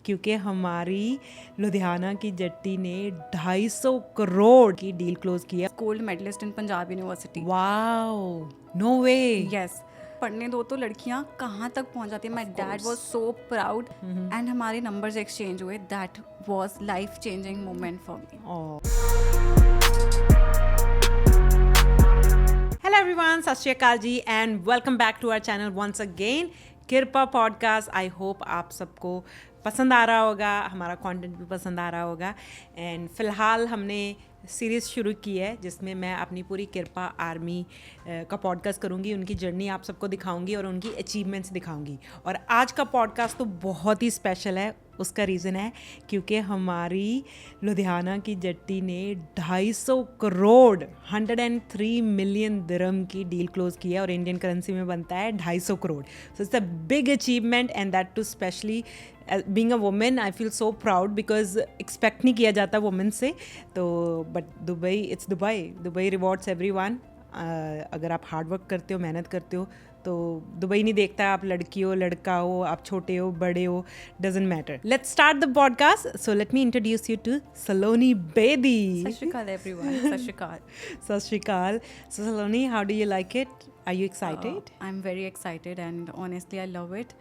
क्योंकि हमारी लुधियाना की जट्टी ने 250 करोड़ की डील क्लोज किया। Gold medalist in Punjab university. Wow, no way. Yes, पढ़ने दो तो लड़कियां कहाँ तक पहुँच जाती है। My dad was so proud and हमारे नंबर्स एक्सचेंज हुए। That was life changing moment for me. Hello everyone, Sat Sri Akal ji and welcome back to our channel once again, Kirpa podcast. I hope आप सबको पसंद आ रहा होगा, हमारा कंटेंट भी पसंद आ रहा होगा। एंड फ़िलहाल हमने सीरीज़ शुरू की है जिसमें मैं अपनी पूरी कृपा आर्मी का पॉडकास्ट करूँगी, उनकी जर्नी आप सबको दिखाऊंगी और उनकी अचीवमेंट्स दिखाऊंगी। और आज का पॉडकास्ट तो बहुत ही स्पेशल है। उसका रीज़न है क्योंकि हमारी लुधियाना की जट्टी ने 250 करोड़ 103 मिलियन दिरहम की डील क्लोज की है और इंडियन करेंसी में बनता है 250 crore. So it's a big achievement and that too specially being a women I feel so proud because expect नहीं किया जाता वुमेन से। तो but Dubai, it's Dubai rewards everyone. अगर आप हार्ड वर्क करते हो, मेहनत करते हो तो दुबई नहीं देखता आप लड़की हो लड़का हो, आप छोटे हो बड़े हो, doesn't matter. Let's start the podcast. So let me introduce you to Saloni Bedi. Sat Sri अकाल एवरीवन। सत श्री अकाल। सत श्री अकाल। So Saloni, how do you like it? Are you excited? I'm very excited and honestly I love it.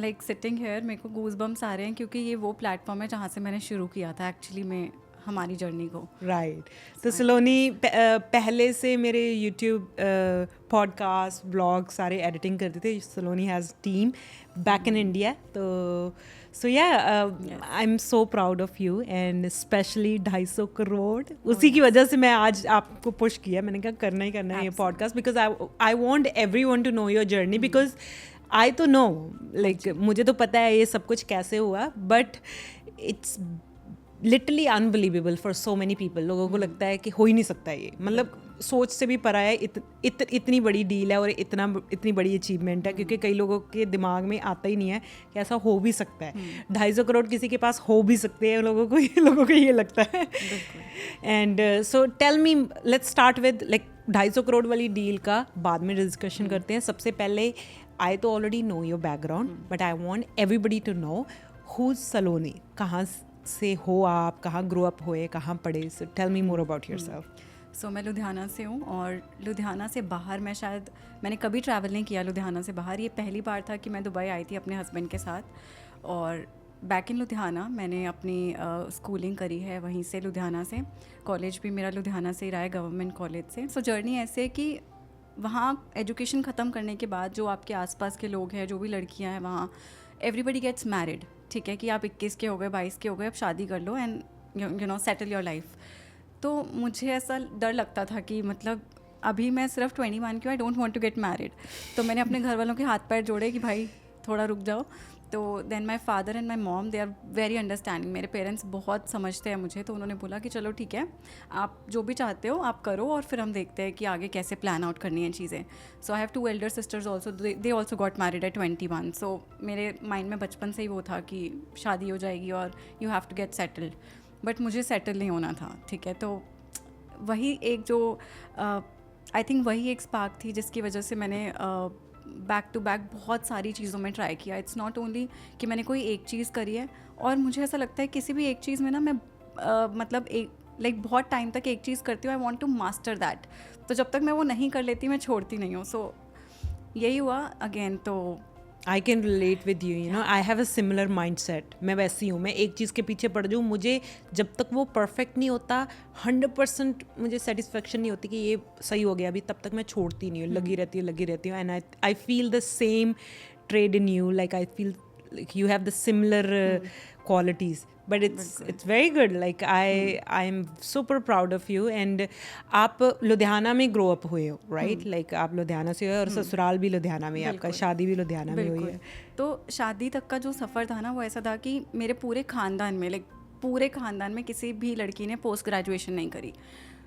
Like sitting here, मेरे को goosebumps आ रहे हैं क्योंकि ये वो प्लेटफॉर्म है जहाँ से मैंने शुरू किया था एक्चुअली में हमारी जर्नी को। राइट। तो सलोनी पहले से मेरे यूट्यूब पॉडकास्ट ब्लॉग सारे एडिटिंग करते थे। Saloni has team back in India. तो so yeah I am so proud of you and specially 250 crore उसी की वजह से मैं आज आपको पुश किया। मैंने कहा करना ही करना है ये podcast because I want every one to know your journey because I to know like मुझे तो पता है ये सब कुछ कैसे हुआ, but it's literally unbelievable for so many people. लोगों को लगता है कि हो ही नहीं सकता ये, मतलब सोच से भी परा है। इतनी बड़ी डील है और इतनी बड़ी अचीवमेंट है क्योंकि कई लोगों के दिमाग में आता ही नहीं है कि ऐसा हो भी सकता है। 250 करोड़ किसी के पास हो भी सकते हैं, लोगों को ये लगता है। And so tell me, let's start with like 250 crore वाली डील का बाद में डिस्कशन करते हैं। सबसे पहले आई तो already know your background but I want everybody to know who Saloni, कहाँ से हो आप, कहाँ ग्रो अप हुए, कहाँ पढ़े। So tell me more about yourself. So मैं लुधियाना से हूँ और लुधियाना से बाहर मैंने कभी ट्रैवल नहीं किया लुधियाना से बाहर। ये पहली बार था कि मैं दुबई आई थी अपने हस्बैंड के साथ। और बैक इन लुधियाना मैंने अपनी स्कूलिंग करी है वहीं से, लुधियाना से। कॉलेज भी मेरा लुधियाना से ही रहा है, गवर्नमेंट कॉलेज से। सो जर्नी ऐसे कि वहाँ एजुकेशन ख़त्म करने के बाद जो आपके आसपास के लोग हैं, जो भी लड़कियाँ हैं वहाँ, एवरीबडी गेट्स मैरिड। ठीक है कि आप 21 के हो गए, 22 के हो गए, अब शादी कर लो and you know settle your life. तो मुझे ऐसा डर लगता था कि मतलब अभी मैं सिर्फ 21 की हूँ, I don't want to get married. तो मैंने अपने घर वालों के हाथ पैर जोड़े कि भाई थोड़ा रुक जाओ। तो then my father and my mom they are very understanding. मेरे पेरेंट्स बहुत समझते हैं मुझे, तो उन्होंने बोला कि चलो ठीक है, आप जो भी चाहते हो आप करो और फिर हम देखते हैं कि आगे कैसे प्लान आउट करनी है चीज़ें। So I have 2 elder sisters also, they also got married at 21। So मेरे माइंड में बचपन से ही वो था कि शादी हो जाएगी और you have to get settled, but मुझे सेटल नहीं होना था। ठीक है, तो वही एक जो आई थिंक वही एक स्पार्क थी जिसकी वजह से मैंने बैक टू बैक बहुत सारी चीज़ों में ट्राई किया। इट्स नॉट ओनली कि मैंने कोई एक चीज़ करी है। और मुझे ऐसा लगता है किसी भी एक चीज़ में ना मैं मतलब एक लाइक बहुत टाइम तक एक चीज़ करती हूँ, I want to master that. तो जब तक मैं वो नहीं कर लेती मैं छोड़ती नहीं हूँ। सो यही हुआ अगेन। तो I can relate with you, you know I have a similar mind set. मैं वैसी हूँ, मैं एक चीज़ के पीछे पड़ जाऊँ, मुझे जब तक वो परफेक्ट नहीं होता, 100% मुझे सेटिस्फेक्शन नहीं होती कि ये सही हो गया अभी, तब तक मैं छोड़ती नहीं हूँ, लगी रहती हूँ। And I feel the same trade in you, like I feel like you have the similar qualities, but it's very good. Like I am super proud of you. And आप लुधियाना में grow up हुए हो, right? Like आप लुधियाना से हो और ससुराल भी लुधियाना में, आपका शादी भी लुधियाना में हुई है। तो शादी तक का जो सफ़र था ना वो ऐसा था कि मेरे पूरे ख़ानदान में, लाइक पूरे ख़ानदान में किसी भी लड़की ने पोस्ट ग्रेजुएशन नहीं करी।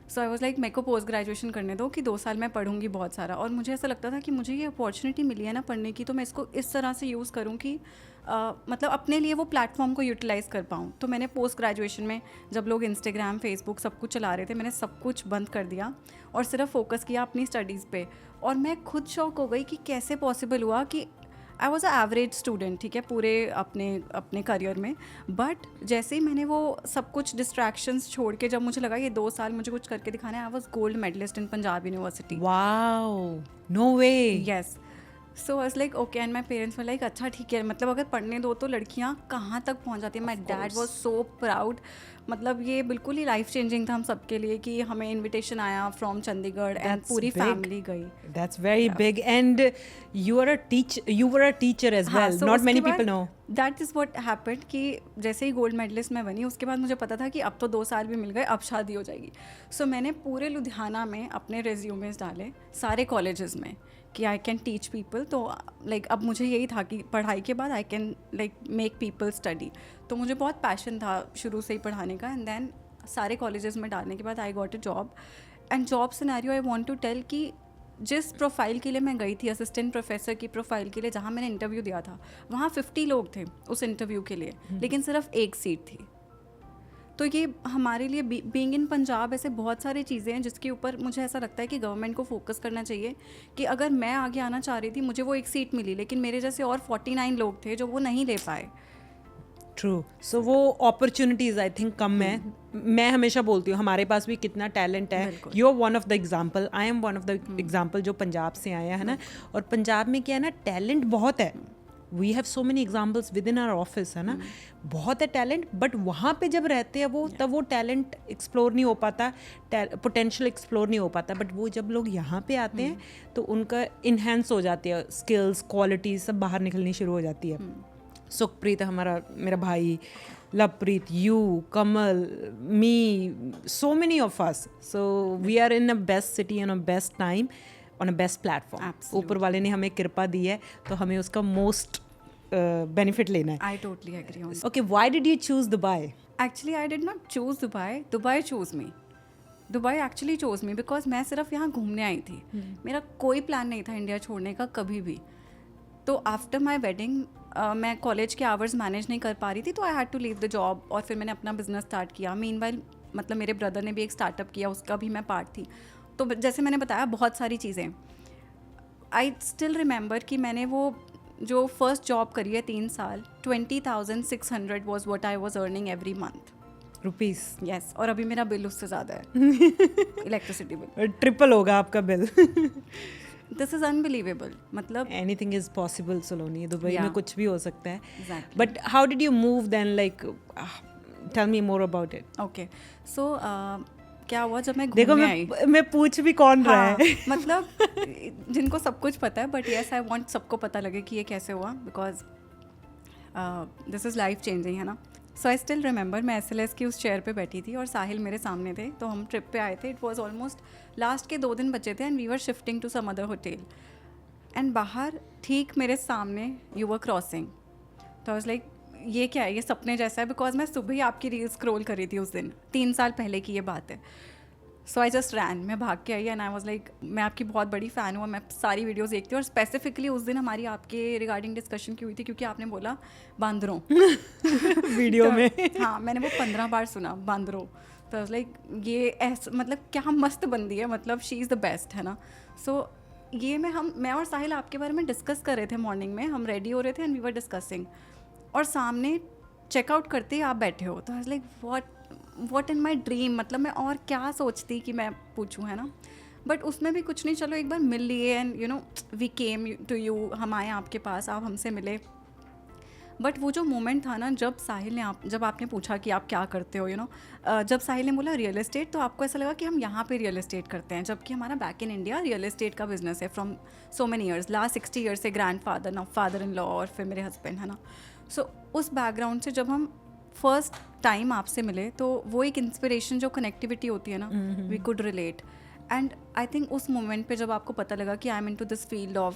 सो आई वॉज लाइक मेरे को पोस्ट ग्रेजुएशन करने दो कि 2 साल मैं पढ़ूंगी बहुत सारा। और मुझे ऐसा लगता था कि मुझे ये अपॉर्चुनिटी मिली है ना पढ़ने की, तो मैं इसको इस तरह से यूज़ करूँ कि मतलब अपने लिए वो प्लेटफॉर्म को यूटिलाइज़ कर पाऊँ। तो मैंने पोस्ट ग्रेजुएशन में जब लोग इंस्टाग्राम, फेसबुक सब कुछ चला रहे थे, मैंने सब कुछ बंद कर दिया और सिर्फ फोकस किया अपनी स्टडीज़ पे। और मैं खुद शॉक हो गई कि कैसे पॉसिबल हुआ कि I was a average student, ठीक है, पूरे अपने करियर में. बट जैसे ही मैंने वो सब कुछ डिस्ट्रैक्शंस छोड़ के, जब मुझे लगा ये 2 साल मुझे कुछ करके दिखाना है, I was gold medalist in Punjab university. Wow, no way. Yes. So I was like okay, and my parents were like अच्छा ठीक है, मतलब अगर पढ़ने दो तो लड़कियाँ कहाँ तक पहुँच जाती हैं. माई डैड वॉज सो प्राउड. मतलब ये बिल्कुल ही लाइफ चेंजिंग था हम सबके लिए कि हमें इनविटेशन आया फ्रॉम चंडीगढ़ एंड पूरी फैमिली गई. That's very big. And you are a teacher as हाँ, well. so Not उसके many बाद people know. That is what happened कि जैसे ही गोल्ड मेडलिस्ट मैं बनी, उसके बाद मुझे पता था कि अब तो 2 साल भी मिल गए, अब शादी हो जाएगी. सो मैंने पूरे लुधियाना में अपने रेज्यूमेस डाले सारे कॉलेजेस में कि आई कैन टीच पीपल. तो लाइक अब मुझे यही था कि पढ़ाई के बाद I can like make people study. तो मुझे बहुत पैशन था शुरू से ही पढ़ाने का. एंड देन सारे कॉलेजेस में डालने के बाद I got a job. And job scenario I want to tell कि जिस प्रोफाइल के लिए मैं गई थी, असिस्टेंट प्रोफेसर की प्रोफाइल के लिए, जहाँ मैंने इंटरव्यू दिया था, वहाँ 50 लोग थे उस इंटरव्यू के लिए, लेकिन सिर्फ एक सीट थी. तो ये हमारे लिए बीइंग इन पंजाब ऐसे बहुत सारी चीज़ें हैं जिसके ऊपर मुझे ऐसा लगता है कि गवर्नमेंट को फोकस करना चाहिए. कि अगर मैं आगे आना चाह रही थी, मुझे वो एक सीट मिली, लेकिन मेरे जैसे और 49 लोग थे जो वो नहीं ले पाए. ट्रू. सो वो अपॉर्चुनिटीज आई थिंक कम है. मैं हमेशा बोलती हूँ हमारे पास भी कितना टैलेंट है. You are one of the example, I am one of the example जो पंजाब से आया है ना. और पंजाब में क्या है ना, टैलेंट बहुत है. We have so many examples within our office, है ना. बहुत है टैलेंट, बट वहाँ पे जब रहते हैं वो, तब वो टैलेंट एक्सप्लोर नहीं हो पाता, पोटेंशियल एक्सप्लोर नहीं हो पाता. बट वो जब लोग यहाँ पे आते हैं तो उनका इन्हेंस हो जाती है, स्किल्स, क्वालिटीज सब बाहर निकलनी शुरू हो जाती है. सुखप्रीत मेरा भाई, Lovepreet, you, Kamal, me, so many of us. So we are in a best city and a best time on a best platform. Absolutely. ऊपर वाले ने हमें कृपा दी है तो हमें उसका मोस्ट बेनिफिट लेना है. I totally agree on. Okay, why did you choose Dubai? Actually, I did not choose Dubai. Dubai chose me. Dubai actually chose me because मैं सिर्फ यहाँ घूमने आई थी. मेरा कोई प्लान नहीं था इंडिया छोड़ने का कभी भी. तो आफ्टर माई वेडिंग मैं कॉलेज के आवर्स मैनेज नहीं कर पा रही थी, तो I had to leave the job. और फिर मैंने अपना बिजनेस स्टार्ट किया. मीनवाइल मतलब मेरे ब्रदर ने भी एक स्टार्टअप किया, उसका भी मैं पार्ट थी. तो जैसे मैंने बताया बहुत सारी चीज़ें. आई स्टिल रिमेंबर कि मैंने वो जो फर्स्ट जॉब करी है 3 साल, 20,600 was what I was earning every month. Rupees. Yes. और अभी मेरा बिल उससे ज़्यादा है. इलेक्ट्रिसिटी बिल ट्रिपल होगा आपका बिल. This is unbelievable. मतलब anything is possible Saloni. Dubai में कुछ भी हो सकता है. Exactly. But how did you move then, like tell me more about it. Okay. So क्या हुआ जब मैं देखो घूमने आई. मैं पूछ भी कौन रहा हाँ, है. मतलब जिनको सब कुछ पता है, बट येस आई वांट सबको पता लगे कि ये कैसे हुआ, because this is life changing, है ना. सो आई स्टिल रिमेंबर मैं SLS की उस चेयर पे बैठी थी और साहिल मेरे सामने थे. तो हम ट्रिप पे आए थे. इट वाज ऑलमोस्ट लास्ट के 2 दिन बचे थे and we were shifting to some other hotel. And बाहर ठीक मेरे सामने यू वर क्रॉसिंग. तो आई वाज लाइक ये क्या है, ये सपने जैसा है, बिकॉज मैं सुबह ही आपकी रील स्क्रॉल करी थी उस दिन. 3 साल पहले की ये बात है. सो आई जस्ट रैन. मैं भाग के आई एंड आई वाज लाइक मैं आपकी बहुत बड़ी फ़ैन हूँ, मैं सारी वीडियोस देखती हूँ. और स्पेसिफिकली उस दिन हमारी आपके रिगार्डिंग डिस्कशन की हुई थी क्योंकि आपने बोला बांदरों वीडियो में. हाँ, मैंने वो 15 बार सुना बांदरों. तो आई वाज लाइक ये ऐसा मतलब क्या मस्त बंदी है, मतलब शी इज़ द बेस्ट, है ना. सो ये मैं और साहिल आपके बारे में डिस्कस कर रहे थे मॉर्निंग में. हम रेडी हो रहे थे एंड वी वर डिस्कसिंग. और सामने चेकआउट करते ही आप बैठे हो. तो आई was like what in my dream. मतलब मैं और क्या सोचती कि मैं पूछूं, है ना. बट उसमें भी कुछ नहीं, चलो एक बार मिल लिए and you know we came to you. हम आए आपके पास, आप हमसे मिले. बट वो जो मोमेंट था ना, जब साहिल ने जब आपने पूछा कि आप क्या करते हो, यू नो, जब साहिल ने बोला रियल एस्टेट, तो आपको ऐसा लगा कि हम यहाँ पे रियल एस्टेट करते हैं, जबकि हमारा back in India real estate का बिजनेस है from so many years. Last 60 years से ग्रैंडफादर, ना फादर इन लॉ और फिर मेरे हस्बैंड, है ना. सो उस बैकग्राउंड से जब हम फर्स्ट टाइम आपसे मिले तो वो एक इंस्पिरेशन, जो कनेक्टिविटी होती है ना, we could relate. And I think उस मोमेंट पे जब आपको पता लगा कि I am into this field of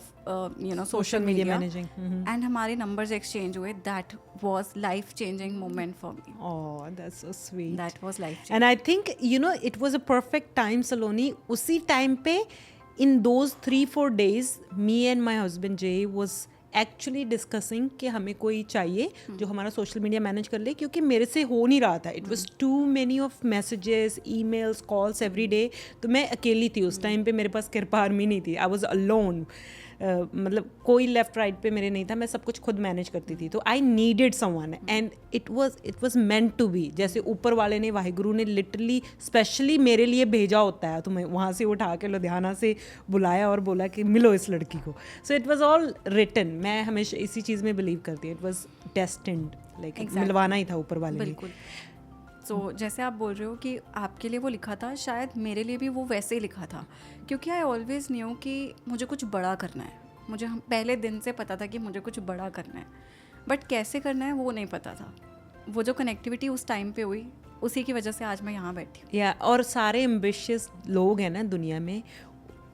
you know social media managing, and हमारे नंबर्स एक्सचेंज हुए, that was life changing moment for me. Oh, that's so sweet. That was life changing. And I think, you know, it was a perfect time, Saloni. उसी time पे, in those 3-4 days, me and my husband Jay was actually discussing कि हमें कोई चाहिए जो हमारा social media manage कर ले, क्योंकि मेरे से हो नहीं रहा था. It was too many of messages, emails, calls every day. तो मैं अकेली थी उस टाइम पे, मेरे पास कृपा आर्मी नहीं थी. I was alone. मतलब कोई लेफ्ट राइट पे मेरे नहीं था, मैं सब कुछ खुद मैनेज करती थी. तो I needed someone and it was meant to be. जैसे ऊपर वाले ने, वाहिगुरु ने लिटरली स्पेशली मेरे लिए भेजा होता है, तुम्हें वहाँ से उठा के लुधियाना से बुलाया और बोला कि मिलो इस लड़की को. So it was all written. मैं हमेशा इसी चीज़ में बिलीव करती हूँ. इट वाज डेस्टिन्ड, लाइक मिलवाना ही था ऊपर वाले ने. बिल्कुल. तो जैसे आप बोल रहे हो कि आपके लिए वो लिखा था, शायद मेरे लिए भी वो वैसे ही लिखा था, क्योंकि आई ऑलवेज न्यू कि मुझे कुछ बड़ा करना है. मुझे पहले दिन से पता था कि मुझे कुछ बड़ा करना है, बट कैसे करना है वो नहीं पता था. वो जो कनेक्टिविटी उस टाइम पे हुई, उसी की वजह से आज मैं यहाँ बैठी हूँ. या और सारे एम्बिशियस लोग हैं ना दुनिया में,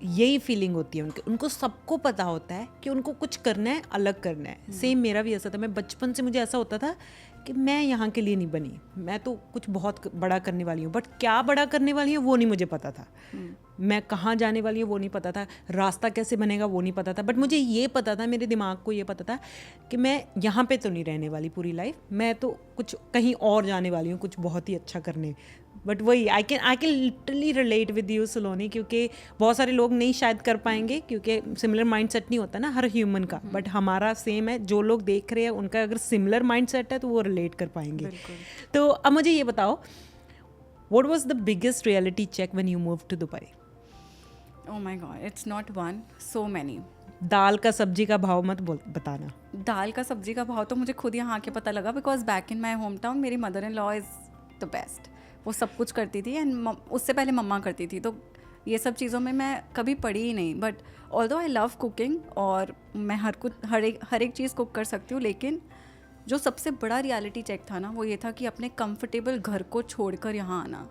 यही फीलिंग होती है उनको सबको पता होता है कि उनको कुछ करना है, अलग करना है. सेम मेरा भी ऐसा था. मैं बचपन से मुझे ऐसा होता था कि मैं यहाँ के लिए नहीं बनी, मैं तो कुछ बहुत बड़ा करने वाली हूँ, बट क्या बड़ा करने वाली हूँ वो नहीं मुझे पता था. मैं कहाँ जाने वाली हूँ वो नहीं पता था, रास्ता कैसे बनेगा वो नहीं पता था, बट मुझे ये पता था, मेरे दिमाग को ये पता था कि मैं यहाँ पे तो नहीं रहने वाली पूरी लाइफ, मैं तो कुछ कहीं और जाने वाली हूँ, कुछ बहुत ही अच्छा करने. बट वही I can literally relate with you Saloni, क्योंकि बहुत सारे लोग नहीं शायद कर पाएंगे क्योंकि सिमिलर माइंडसेट नहीं होता ना हर ह्यूमन का, बट हमारा सेम है. जो लोग देख रहे हैं उनका अगर सिमिलर माइंडसेट है तो वो रिलेट कर पाएंगे. तो अब मुझे ये बताओ, what was the biggest reality check when you moved to Dubai? Oh my god, it's not one, so many. दाल का सब्जी का भाव मत बताना. दाल का सब्जी का भाव तो मुझे खुद यहाँ आके पता लगा, because back in my hometown मेरी mother in law is the best. वो सब कुछ करती थी, एंड उससे पहले मम्मा करती थी, तो ये सब चीज़ों में मैं कभी पड़ी ही नहीं. But although I love cooking और मैं हर एक चीज़ कुक कर सकती हूँ, लेकिन जो सबसे बड़ा रियलिटी चेक था ना, वो ये था कि अपने कंफर्टेबल घर को छोड़कर यहाँ आना.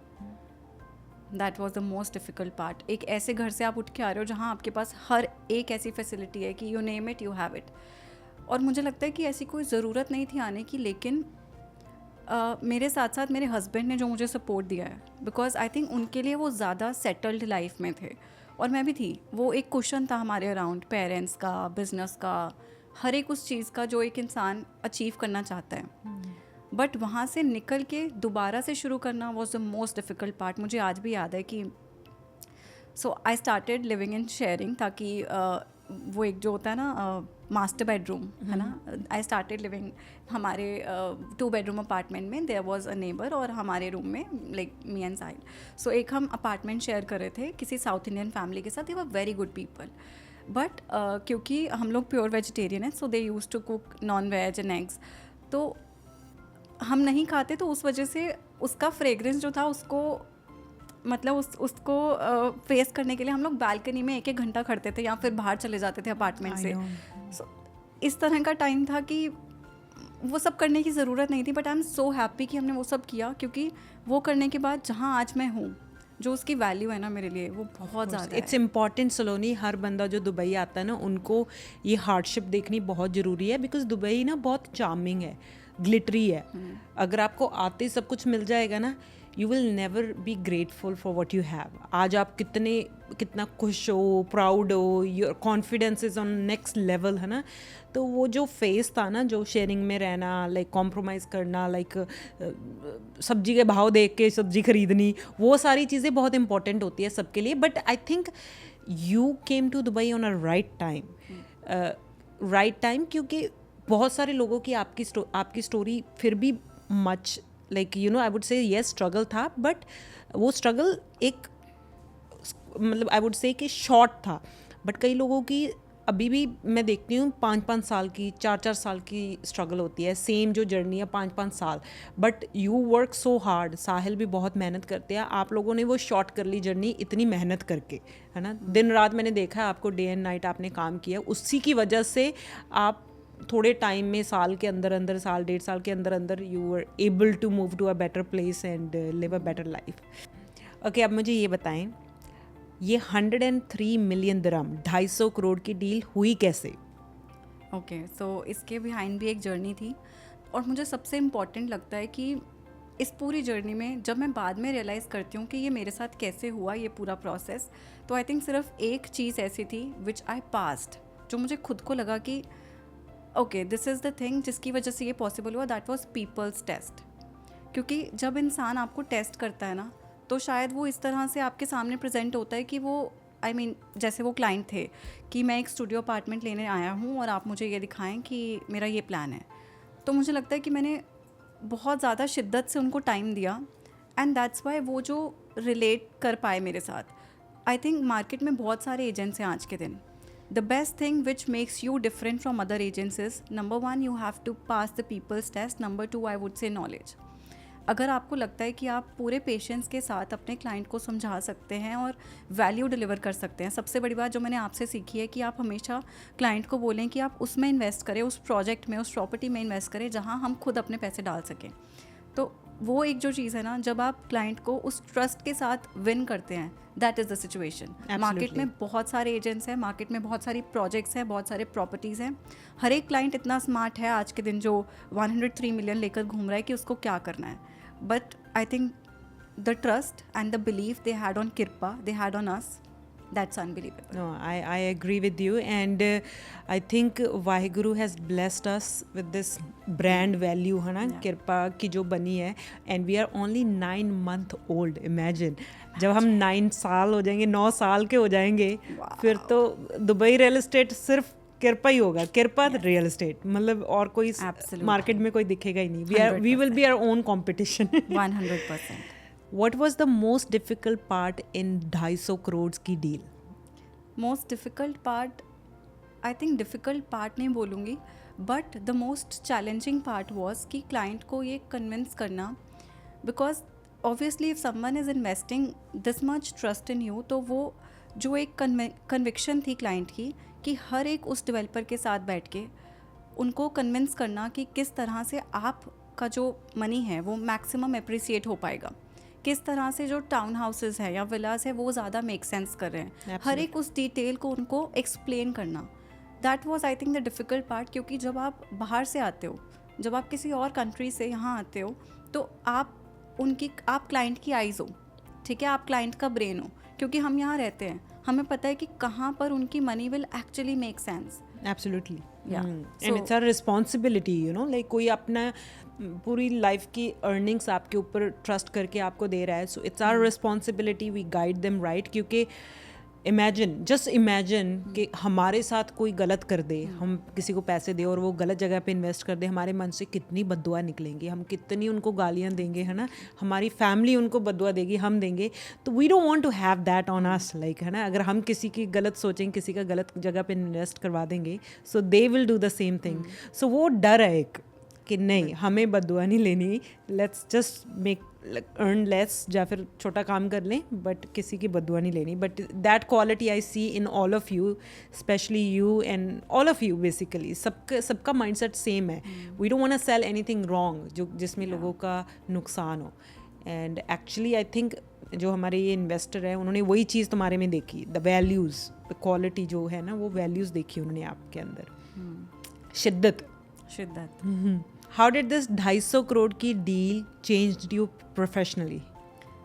That was the most difficult part. एक ऐसे घर से आप उठ के आ रहे हो जहाँ आपके पास हर एक ऐसी फैसिलिटी है कि you name it, you have it. और मुझे लगता है कि ऐसी कोई ज़रूरत नहीं थी आने की, लेकिन मेरे साथ साथ मेरे हस्बैंड ने जो मुझे सपोर्ट दिया है, बिकॉज आई थिंक उनके लिए वो ज़्यादा सेटल्ड लाइफ में थे और मैं भी थी. वो एक क्वेश्चन था हमारे अराउंड, पेरेंट्स का, बिजनेस का, हर एक उस चीज़ का जो एक इंसान अचीव करना चाहता है. बट वहाँ से निकल के दोबारा से शुरू करना was the most difficult part. मुझे आज भी याद है कि so I started living in sharing, ताकि वो एक जो होता है ना मास्टर बेडरूम है ना, आई स्टार्टेड लिविंग हमारे 2 बेडरूम अपार्टमेंट में. देयर वाज अ नेबर और हमारे रूम में लाइक मी एंड साहिल. सो एक हम अपार्टमेंट शेयर कर रहे थे किसी साउथ इंडियन फैमिली के साथ. They were very good people, but क्योंकि हम लोग प्योर वेजिटेरियन हैं, so they use to cook non veg and eggs. तो हम नहीं खाते, तो उस वजह से उसका फ्रेगरेंस जो था उसको मतलब उसको फेस करने के लिए हम लोग बालकनी में 1-1 घंटा खड़ते थे या फिर बाहर चले जाते थे अपार्टमेंट से. So, इस तरह का टाइम था कि वो सब करने की ज़रूरत नहीं थी, but I am so happy कि हमने वो सब किया, क्योंकि वो करने के बाद जहाँ आज मैं हूँ, जो उसकी वैल्यू है ना मेरे लिए, वो बहुत ज़्यादा. इट्स इम्पॉर्टेंट सलोनी. हर बंदा जो दुबई आता है ना, उनको ये हार्डशिप देखनी बहुत ज़रूरी है, बिकॉज दुबई ना बहुत चार्मिंग है, ग्लिटरी है. अगर आपको आते ही सब कुछ मिल जाएगा ना, you will never be grateful for what you have. आज आप कितना खुश हो, प्राउड हो, your confidence is on next level, है ना. तो वो जो फेस था ना, जो शेयरिंग में रहना, लाइक कॉम्प्रोमाइज़ करना, लाइक सब्जी के भाव देख के सब्जी खरीदनी, वो सारी चीज़ें बहुत इंपॉर्टेंट होती है सबके लिए. But I think you came to Dubai on a right time, क्योंकि बहुत सारे लोगों की आपकी स्टोरी फिर भी much like you know I would say yes struggle था, बट वो स्ट्रगल एक मतलब आई वुड से कि शॉर्ट था. बट कई लोगों की अभी भी मैं देखती हूँ 5-5 साल की, 4-4 साल की स्ट्रगल होती है. सेम जो जर्नी है 5-5 साल, but you work so hard. Sahil भी बहुत मेहनत करते हैं. आप लोगों ने वो शॉर्ट कर ली जर्नी इतनी मेहनत करके, है ना. दिन रात मैंने देखा है आपको, डे एंड नाइट आपने काम किया. उसी की वजह से आप थोड़े टाइम में, साल के अंदर अंदर, साल 1.5 साल के अंदर अंदर you are able to move to a better place and live a better life. Okay, अब मुझे ये बताएं, ये 103 मिलियन दिरहम, 250 करोड़ की डील हुई कैसे? ओके, सो इसके बिहाइंड भी एक जर्नी थी, और मुझे सबसे इम्पॉर्टेंट लगता है कि इस पूरी जर्नी में जब मैं बाद में रियलाइज़ करती हूँ कि ये मेरे साथ कैसे हुआ ये पूरा प्रोसेस, तो आई थिंक सिर्फ एक चीज़ ऐसी थी विच आई पास्ड, जो मुझे खुद को लगा कि okay this is the thing जिसकी वजह से ये पॉसिबल हुआ. That was people's test. क्योंकि जब इंसान आपको टेस्ट करता है ना, तो शायद वो इस तरह से आपके सामने प्रेजेंट होता है कि वो आई मीन जैसे वो क्लाइंट थे कि मैं एक स्टूडियो अपार्टमेंट लेने आया हूँ और आप मुझे ये दिखाएं कि मेरा ये प्लान है, तो मुझे लगता है कि मैंने बहुत ज़्यादा शिद्दत से उनको टाइम दिया एंड दैट्स वाई वो जो रिलेट कर पाए मेरे साथ. आई थिंक मार्केट में बहुत सारे एजेंट्स हैं आज के दिन. The best thing which makes you different from other agents is number 1 you have to pass the people's test. Number 2 I would say knowledge. अगर आपको लगता है कि आप पूरे पेशेंस के साथ अपने क्लाइंट को समझा सकते हैं और वैल्यू डिलीवर कर सकते हैं, सबसे बड़ी बात जो मैंने आपसे सीखी है कि आप हमेशा क्लाइंट को बोलें कि आप उसमें इन्वेस्ट करें, उस प्रोजेक्ट में, उस प्रॉपर्टी में इन्वेस्ट करें जहां हम खुद अपने पैसे डाल सकें. तो वो एक जो चीज़ है ना, जब आप क्लाइंट को उस ट्रस्ट के साथ विन करते हैं, that is the situation. Market में बहुत सारे एजेंट्स हैं, मार्केट में बहुत सारी प्रोजेक्ट्स हैं, बहुत सारे प्रॉपर्टीज़ हैं. हर एक क्लाइंट इतना स्मार्ट है आज के दिन जो 103 मिलियन लेकर घूम रहा है कि उसको क्या करना है. But I think the trust and the belief they had on Kirpa, they had on us, that's unbelievable. No, I agree with you, and I think Vaheguru has blessed us with this brand value, है ना, कृपा की जो बनी है. And we are only 9 month old. Imagine जब हम 9 साल हो जाएंगे, 9 साल के हो जाएंगे, फिर तो दुबई रियल एस्टेट सिर्फ कृपा ही होगा. कृपा रियल एस्टेट मतलब और कोई मार्केट में कोई दिखेगा ही नहीं. We will be our own competition. 100%. What was the most difficult part in 250 crore की deal? Most difficult part, I think difficult part नहीं बोलूँगी, but the most challenging part was कि client को ये convince करना, because obviously if someone is investing this much trust in you, तो वो जो एक conviction थी client की कि हर एक उस developer के साथ बैठ के उनको convince करना कि किस तरह से आपका जो money है वो maximum appreciate हो पाएगा, किस तरह से जो टाउन हाउसेज हैं या विलास है वो ज़्यादा मेक सेंस कर रहे हैं. Absolutely. हर एक उस डिटेल को उनको एक्सप्लेन करना, that was I think the difficult part. क्योंकि जब आप बाहर से आते हो, जब आप किसी और कंट्री से यहाँ आते हो, तो आप क्लाइंट की आइज़ हो, ठीक है, आप क्लाइंट का ब्रेन हो. क्योंकि हम यहाँ रहते हैं, हमें पता है कि कहाँ पर उनकी money will actually make sense. Absolutely. Yeah. And it's our responsibility, you know, like कोई अपना पूरी लाइफ की अर्निंग्स आपके ऊपर ट्रस्ट करके आपको दे रहा है, so it's our responsibility we guide them right. क्योंकि जस्ट इमेजिन कि हमारे साथ कोई गलत कर दे, हम किसी को पैसे दे और वो गलत जगह पे इन्वेस्ट कर दे, हमारे मन से कितनी बद्दुआ निकलेंगी, हम कितनी उनको गालियाँ देंगे, है ना, हमारी फैमिली उनको बद्दुआ देगी, हम देंगे. तो we don't want to have that on us, like, है ना. अगर हम किसी की गलत सोचेंगे, किसी का गलत जगह पे इन्वेस्ट करवा देंगे, so they will do the same thing. So वो डर है एक कि नहीं, हमें बद्दुआ नहीं लेनी, let's just make earn less या फिर छोटा काम कर लें, बट किसी की बद्दुआ नहीं लेनी. But that quality I see in all of you, specially you and all of you. Basically सबका माइंडसेट सेम है. We don't want to sell anything wrong जो जिसमें लोगों का नुकसान हो. एंड एक्चुअली आई थिंक जो हमारे ये इन्वेस्टर हैं, उन्होंने वही चीज़ तुम्हारे में देखी, द वैल्यूज़, द क्वालिटी जो है ना, वो वैल्यूज़ देखी उन्होंने आपके अंदर. शिद्दत. How did this 250 crore की deal changed you professionally?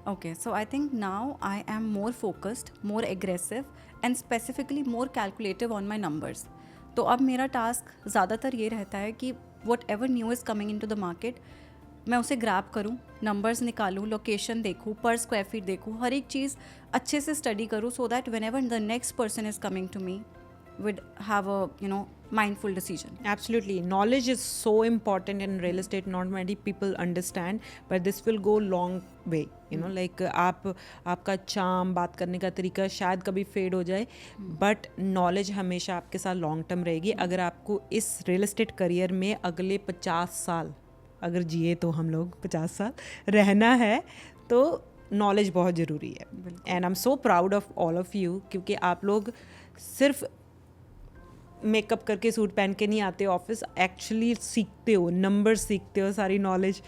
Okay, so I think now I am more focused, more aggressive and specifically more calculative on my numbers. तो अब मेरा टास्क ज़्यादातर ये रहता है कि whatever new is coming into the market, मैं उसे ग्रैब करूँ, नंबर्स निकालूँ, लोकेशन देखूँ, पर स्क्वायर फीट देखूँ, हर एक चीज़ अच्छे से स्टडी करूँ, so that whenever the next person is coming to me, would have a mindful decision. Absolutely, knowledge is so important in real estate. Not many people understand, but this will go long way. Like आपका charm, बात करने का तरीका शायद कभी fade हो जाए, but knowledge हमेशा आपके साथ लॉन्ग टर्म रहेगी. अगर आपको इस रियल एस्टेट करियर में अगले 50 साल अगर जिए, तो हम लोग 50 साल रहना है, तो नॉलेज बहुत ज़रूरी है. And I am so proud of all of you, क्योंकि आप लोग सिर्फ मेकअप करके सूट पहन के नहीं आते ऑफिस, एक्चुअली सीखते हो, नंबर सीखते हो, सारी नॉलेज.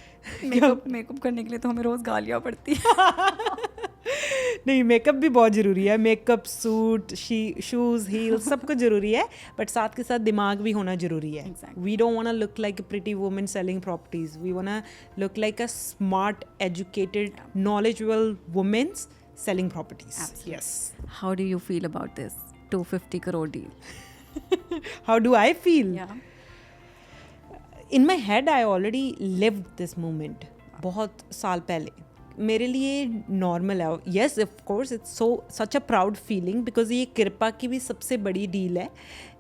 मेकअप करने के लिए तो हमें रोज़ गालियाँ पड़ती है. नहीं, मेकअप भी बहुत ज़रूरी है. मेकअप, सूट, शूज़, हील्स, सब कुछ ज़रूरी है, बट साथ के साथ दिमाग भी होना ज़रूरी है. We don't want to look like a pretty woman selling properties. We want to look like a smart, educated, knowledgeable women selling properties. Yes. How do you feel about this 250 crore deal? How do I feel? Yeah. In my head I already lived this moment. बहुत साल पहले मेरे लिए normal है. Yes of course it's such a proud feeling because ये कृपा की भी सबसे बड़ी डील है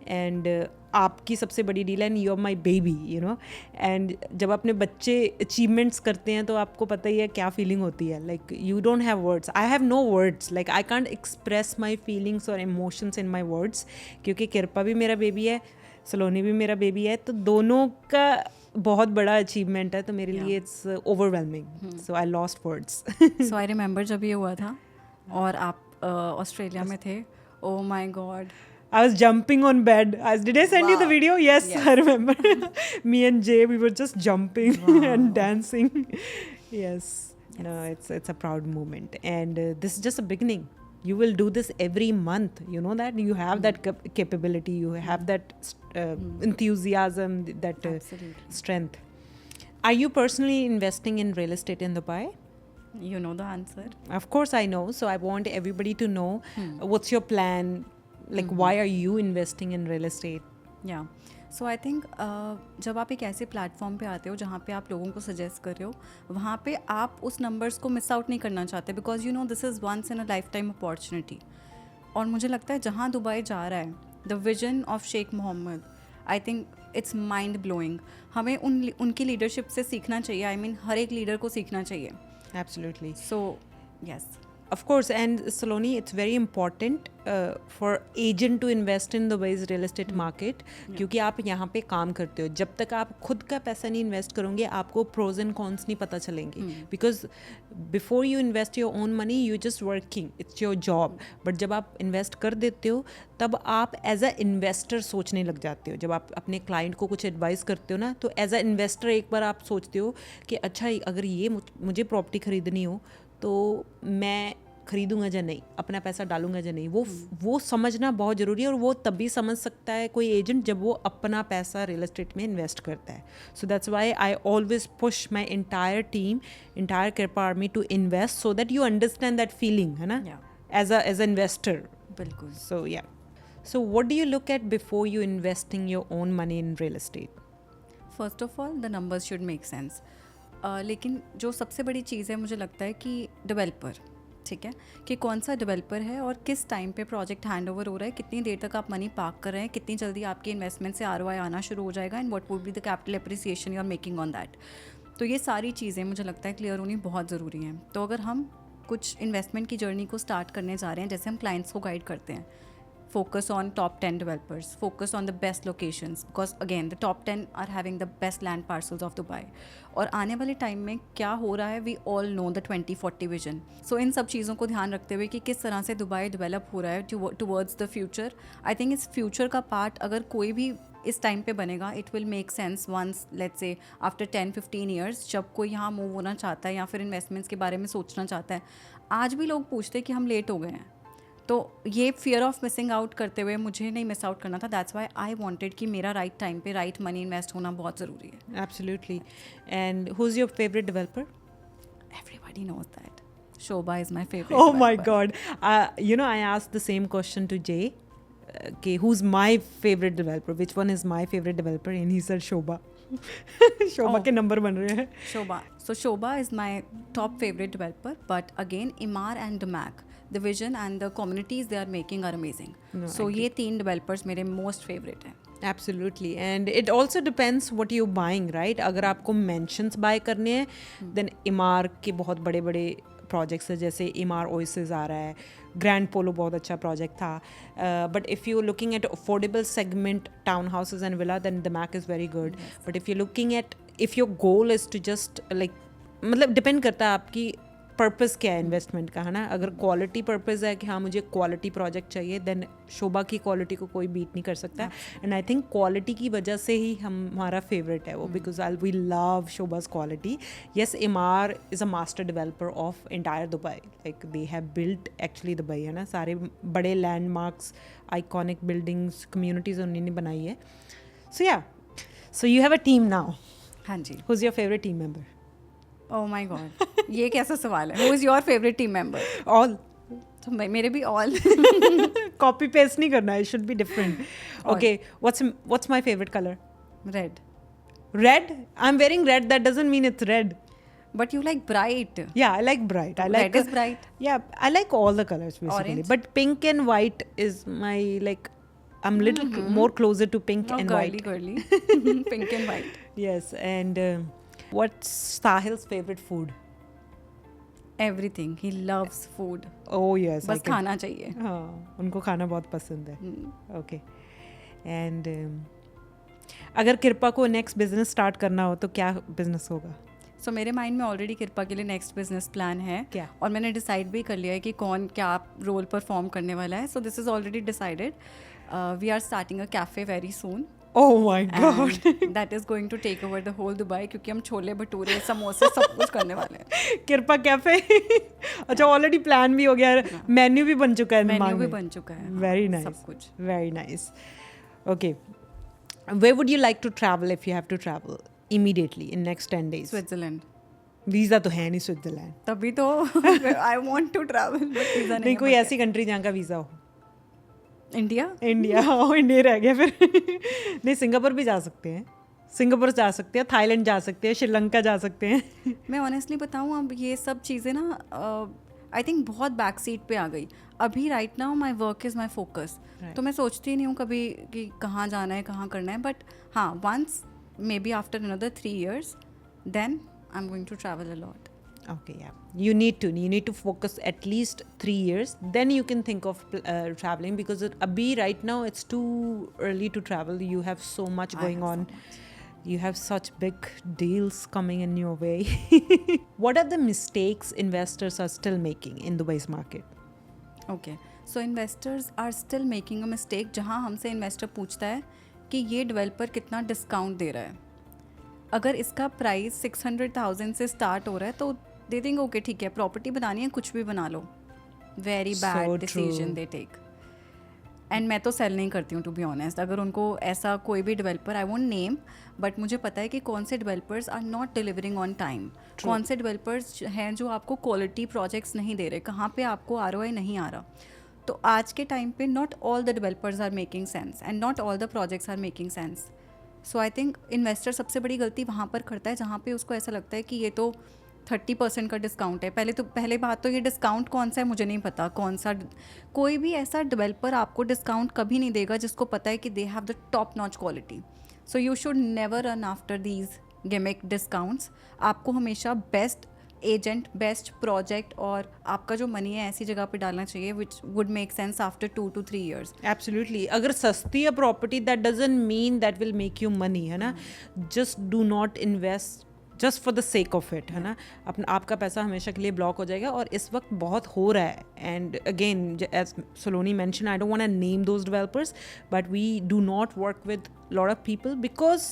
एंड आपकी सबसे बड़ी डील है and you are my baby you know. And जब अपने बच्चे अचीवमेंट्स करते हैं तो आपको पता ही है क्या फीलिंग होती है. Like you don't have words, I have no words, like I can't express my feelings और इमोशंस इन माई वर्ड्स. क्योंकि कृपा भी मेरा बेबी है, सलोनी भी मेरा बेबी है, तो दोनों का बहुत बड़ा अचीवमेंट है. तो मेरे लिए it's overwhelming, so I lost words. So I remember जब ये हुआ था और आप ऑस्ट्रेलिया में थे, oh my God, I was jumping on bed. Did I send you the video? Yes, I remember. Me and Jay, we were just jumping and dancing. Yes. No, it's a proud moment. And this is just a beginning. You will do this every month. You know that? You have that capability. You have that enthusiasm, that strength. Are you personally investing in real estate in Dubai? You know the answer. Of course I know. So I want everybody to know what's your plan. Like why are you investing in real estate? Yeah. So I think जब आप एक ऐसे platform पे आते हो जहाँ पे आप लोगों को सजेस्ट कर रहे हो, वहाँ पे आप उस नंबर्स को मिस आउट नहीं करना चाहते because you know this is once in a lifetime opportunity. और मुझे लगता है जहाँ दुबई जा रहा है, the vision of Sheikh Mohammed, I think it's mind blowing. हमें उनकी लीडरशिप से सीखना चाहिए. आई मीन हर एक लीडर को सीखना चाहिए. Absolutely. So yes. Of course, and Saloni, it's very important for agent to invest in Dubai's real estate market क्योंकि आप यहाँ पे काम करते हो. जब तक आप खुद का पैसा नहीं इन्वेस्ट करोगे आपको प्रोज एंड कॉन्स नहीं पता चलेंगे. Because before you invest your own money you just working, it's your job. But जब आप इन्वेस्ट कर देते हो तब आप एज अ इन्वेस्टर सोचने लग जाते हो. जब आप अपने क्लाइंट को कुछ एडवाइस करते हो ना, तो एज अ इन्वेस्टर एक बार आप सोचते हो कि अच्छा अगर ये मुझे प्रॉपर्टी खरीदनी हो तो मैं खरीदूंगा या नहीं, अपना पैसा डालूंगा या नहीं, वो समझना बहुत ज़रूरी है. और वो तभी समझ सकता है कोई एजेंट जब वो अपना पैसा रियल एस्टेट में इन्वेस्ट करता है. So that's why I always push my entire team, entire Kirpa army to invest so that you understand that feeling, है ना, एज अ इन्वेस्टर. बिल्कुल. So yeah, so what do you look at before you investing your own money in real estate? First of all the numbers should make sense. लेकिन जो सबसे बड़ी चीज़ है मुझे लगता है कि डेवलपर, ठीक है, कि कौन सा डेवलपर है और किस टाइम पे प्रोजेक्ट हैंड ओवर हो रहा है, कितनी देर तक आप मनी पार्क कर रहे हैं, कितनी जल्दी आपकी इन्वेस्टमेंट से ROI आना शुरू हो जाएगा, and what would be the capital appreciation you are making on that. तो ये सारी चीज़ें मुझे लगता है क्लियर होनी बहुत ज़रूरी हैं. तो अगर हम कुछ इन्वेस्टमेंट की जर्नी को स्टार्ट करने जा रहे हैं, जैसे हम क्लाइंट्स को गाइड करते हैं, focus on top 10 developers, focus on the best locations because again the top 10 are having the best land parcels of Dubai. और आने वाले टाइम में क्या हो रहा है, we all know the 2040 vision. So इन सब चीज़ों को ध्यान रखते हुए कि किस तरह से दुबई डेवलप हो रहा है towards the future. I think इस future का पार्ट अगर कोई भी इस टाइम पे बनेगा, it will make sense once let's say after 10-15 years जब कोई यहाँ मूव होना चाहता है या फिर इन्वेस्टमेंट्स के बारे में सोचना चाहता है. आज भी लोग पूछते हैं कि हम लेट हो गए हैं, तो ये फियर ऑफ मिसिंग आउट करते हुए मुझे नहीं मिस आउट करना था. दैट्स वाई आई वांटेड कि मेरा राइट टाइम पे राइट मनी इन्वेस्ट होना बहुत ज़रूरी है. Absolutely. And who is your favourite developer? Everybody knows that Shobha is my favorite. Oh developer. my God. You know, I asked the same question to Jay. Okay, who's my favorite developer? Which one is my favorite developer? And he said Shobha. Shobha के number बन रहे हैं. Shobha. So Shobha is my top favorite developer. But again, Imar and Damac, the vision and the communities they are making are amazing. No, so ये 3 developers मेरे most favorite हैं. Absolutely. And it also depends what you're buying, right? अगर आपको mentions buy करने हैं, then Imar के बहुत बड़े बड़े प्रोजेक्ट्स है, जैसे इमार ओएसिस आ रहा है, ग्रैंड पोलो बहुत अच्छा प्रोजेक्ट था. But if you looking at affordable segment townhouses and villa, then Damac is very good. But if you looking at, if your goal is to just like, मतलब depend करता है आपकी purpose क्या है investment का, है ना. अगर क्वालिटी पर्पज़ है कि हाँ मुझे क्वालिटी प्रोजेक्ट चाहिए, देन शोभा की क्वालिटी को कोई बीट नहीं कर सकता. एंड आई थिंक क्वालिटी की वजह से ही हमारा फेवरेट है वो, because we love Sobha's quality. Yes, Emaar is a master developer of entire Dubai. Like they have built actually Dubai, है ना, सारे बड़े लैंडमार्क्स, आइकॉनिक बिल्डिंग्स, कम्युनिटीज़ उन्होंने बनाई है. So yeah, so you have a team now. हाँ जी. Who is your favourite team member? Oh my God. ये कैसा सवाल है? Who is your favorite team member? All. तो मेरे भी all. Copy paste नहीं करना, it should be different. Okay, what's my favorite color? Red. Red? I'm wearing red, that doesn't mean it's red. But you like bright. Yeah, I like bright. I like Red is bright. Yeah, I like all the colors basically. Orange? But pink and white is my like. I'm little more closer to pink Oh, and girly, white. girly. Pink and white. Yes, and what's Sahil's favorite food? Everything. He loves food. Oh yes, I बस can. खाना चाहिए. हाँ, उनको खाना बहुत पसंद है. Hmm. Okay, and अगर कृपा को नेक्स्ट बिजनेस स्टार्ट करना हो तो क्या बिजनेस होगा? सो मेरे माइंड में ऑलरेडी कृपा के लिए नेक्स्ट बिजनेस प्लान है. क्या? और मैंने डिसाइड भी कर लिया है कि कौन क्या रोल परफॉर्म करने वाला है. So this is already decided. We are starting a cafe very soon. Oh my god. That is going to take over the whole Dubai, क्योंकि हम छोले भटूरे समोसे सब कुछ करने वाले हैं. कृपा कैफे. अच्छा, ऑलरेडी प्लान भी हो गया है, मेन्यू भी बन चुका है, मेन्यू भी बन चुका है. वेरी हाँ, नाइस, सब कुछ. Very nice. Okay, where would you like to travel if you have to travel immediately in next 10 days? Switzerland. Visa तो है नहीं स्विट्जरलैंड. तभी तो I want to travel but visa नहीं, कोई ऐसी कंट्री जहाँ का वीजा हो. इंडिया. इंडिया. हाँ, इंडिया रह गया फिर. नहीं, सिंगापुर भी जा सकते हैं. सिंगापुर जा सकते हैं, थाईलैंड जा सकते हैं, श्रीलंका जा सकते हैं. मैं ऑनेस्टली बताऊँ, अब ये सब चीज़ें ना आई थिंक बहुत बैक सीट पे आ गई. अभी right now my work is my focus. तो मैं सोचती नहीं हूँ कभी कि कहाँ जाना है, कहाँ करना है. बट हाँ, once maybe after another 3 years then I am going to travel a lot. Okay, yeah. You need to focus at least 3 years. Then you can think of traveling, because abhi right now it's too early to travel. You have so much going on. You have such big deals coming in your way. What are the mistakes investors are still making in Dubai's market? Okay, so investors are still making a mistake. जहाँ हमसे investor पूछता है कि ये developer कितना discount दे रहा है. अगर इसका प्राइस 600,000 से स्टार्ट हो रहा है तो दे थिंक ओके ठीक है, प्रॉपर्टी बनानी है, कुछ भी बना लो. Very So bad true. Decision they take. And मैं तो सेल नहीं करती हूँ टू बी ऑनेस्ट. अगर उनको ऐसा कोई भी developer, I won't name, but मुझे पता है कि कौन से developers are not delivering on time. कौन से डेवलपर्स हैं जो आपको क्वालिटी प्रोजेक्ट्स नहीं दे रहे, कहाँ पे आपको ROI नहीं आ रहा. तो आज के टाइम पे not all the developers are making sense and not all the projects are making sense. So I think investor सबसे बड़ी गलती वहाँ पर करता है जहाँ पे उसको ऐसा लगता है कि ये तो 30% का डिस्काउंट है. पहले बात तो ये डिस्काउंट कौन सा है मुझे नहीं पता. कौन सा, कोई भी ऐसा डेवलपर आपको डिस्काउंट कभी नहीं देगा जिसको पता है कि they have the top notch quality. So you should never run after these gimmick discounts. आपको हमेशा बेस्ट एजेंट, बेस्ट प्रोजेक्ट और आपका जो मनी है ऐसी जगह पे डालना चाहिए which would make sense after 2 to 3 years. Absolutely. अगर सस्ती है property, that doesn't mean that will make you money, है ना. Just do not invest just for the sake of it, है ना. अपना आपका पैसा हमेशा के लिए ब्लॉक हो जाएगा, और इस वक्त बहुत हो रहा है. And again, as Saloni mentioned, I don't want to name those developers, but we do not work with lot of people because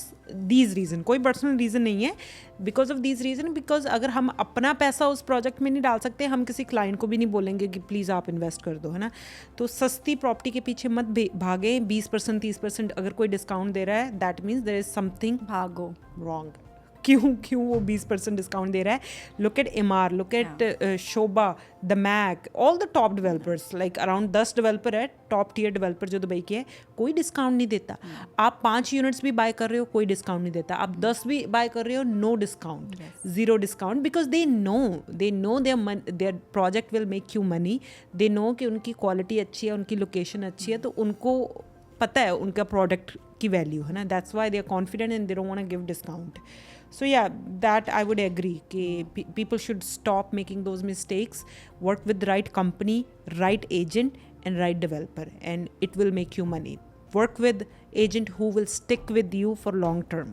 these reason. कोई पर्सनल रीज़न नहीं है, because of these reason. because अगर हम अपना पैसा उस project में नहीं डाल सकते, हम किसी क्लाइंट को भी नहीं बोलेंगे कि प्लीज़ आप इन्वेस्ट कर दो, है ना. तो सस्ती प्रॉपर्टी के पीछे मत भागें. 20% 30% अगर कोई डिस्काउंट दे रहा है, that means there is something भागो. रॉन्ग. क्यों वो 20% डिस्काउंट दे रहा है. Look at Emaar, look at Sobha, Damac, all the top developers. Like around 10 developer है, टॉप टियर डेवलपर जो दुबई के है, कोई डिस्काउंट नहीं देता. आप 5 यूनिट्स भी बाय कर रहे हो, कोई डिस्काउंट नहीं देता. आप 10 भी बाय कर रहे हो, no discount, zero discount. Because they know their project will make you money. They know कि उनकी क्वालिटी अच्छी है, उनकी लोकेशन अच्छी है, तो उनको पता है उनका प्रोडक्ट की वैल्यू, है ना. That's why they are confident and they don't want to give discount. So yeah, that I would agree कि people should stop making those mistakes. Work with the right company, right agent and right developer, and it will make you money. Work with agent who will stick with you for long term,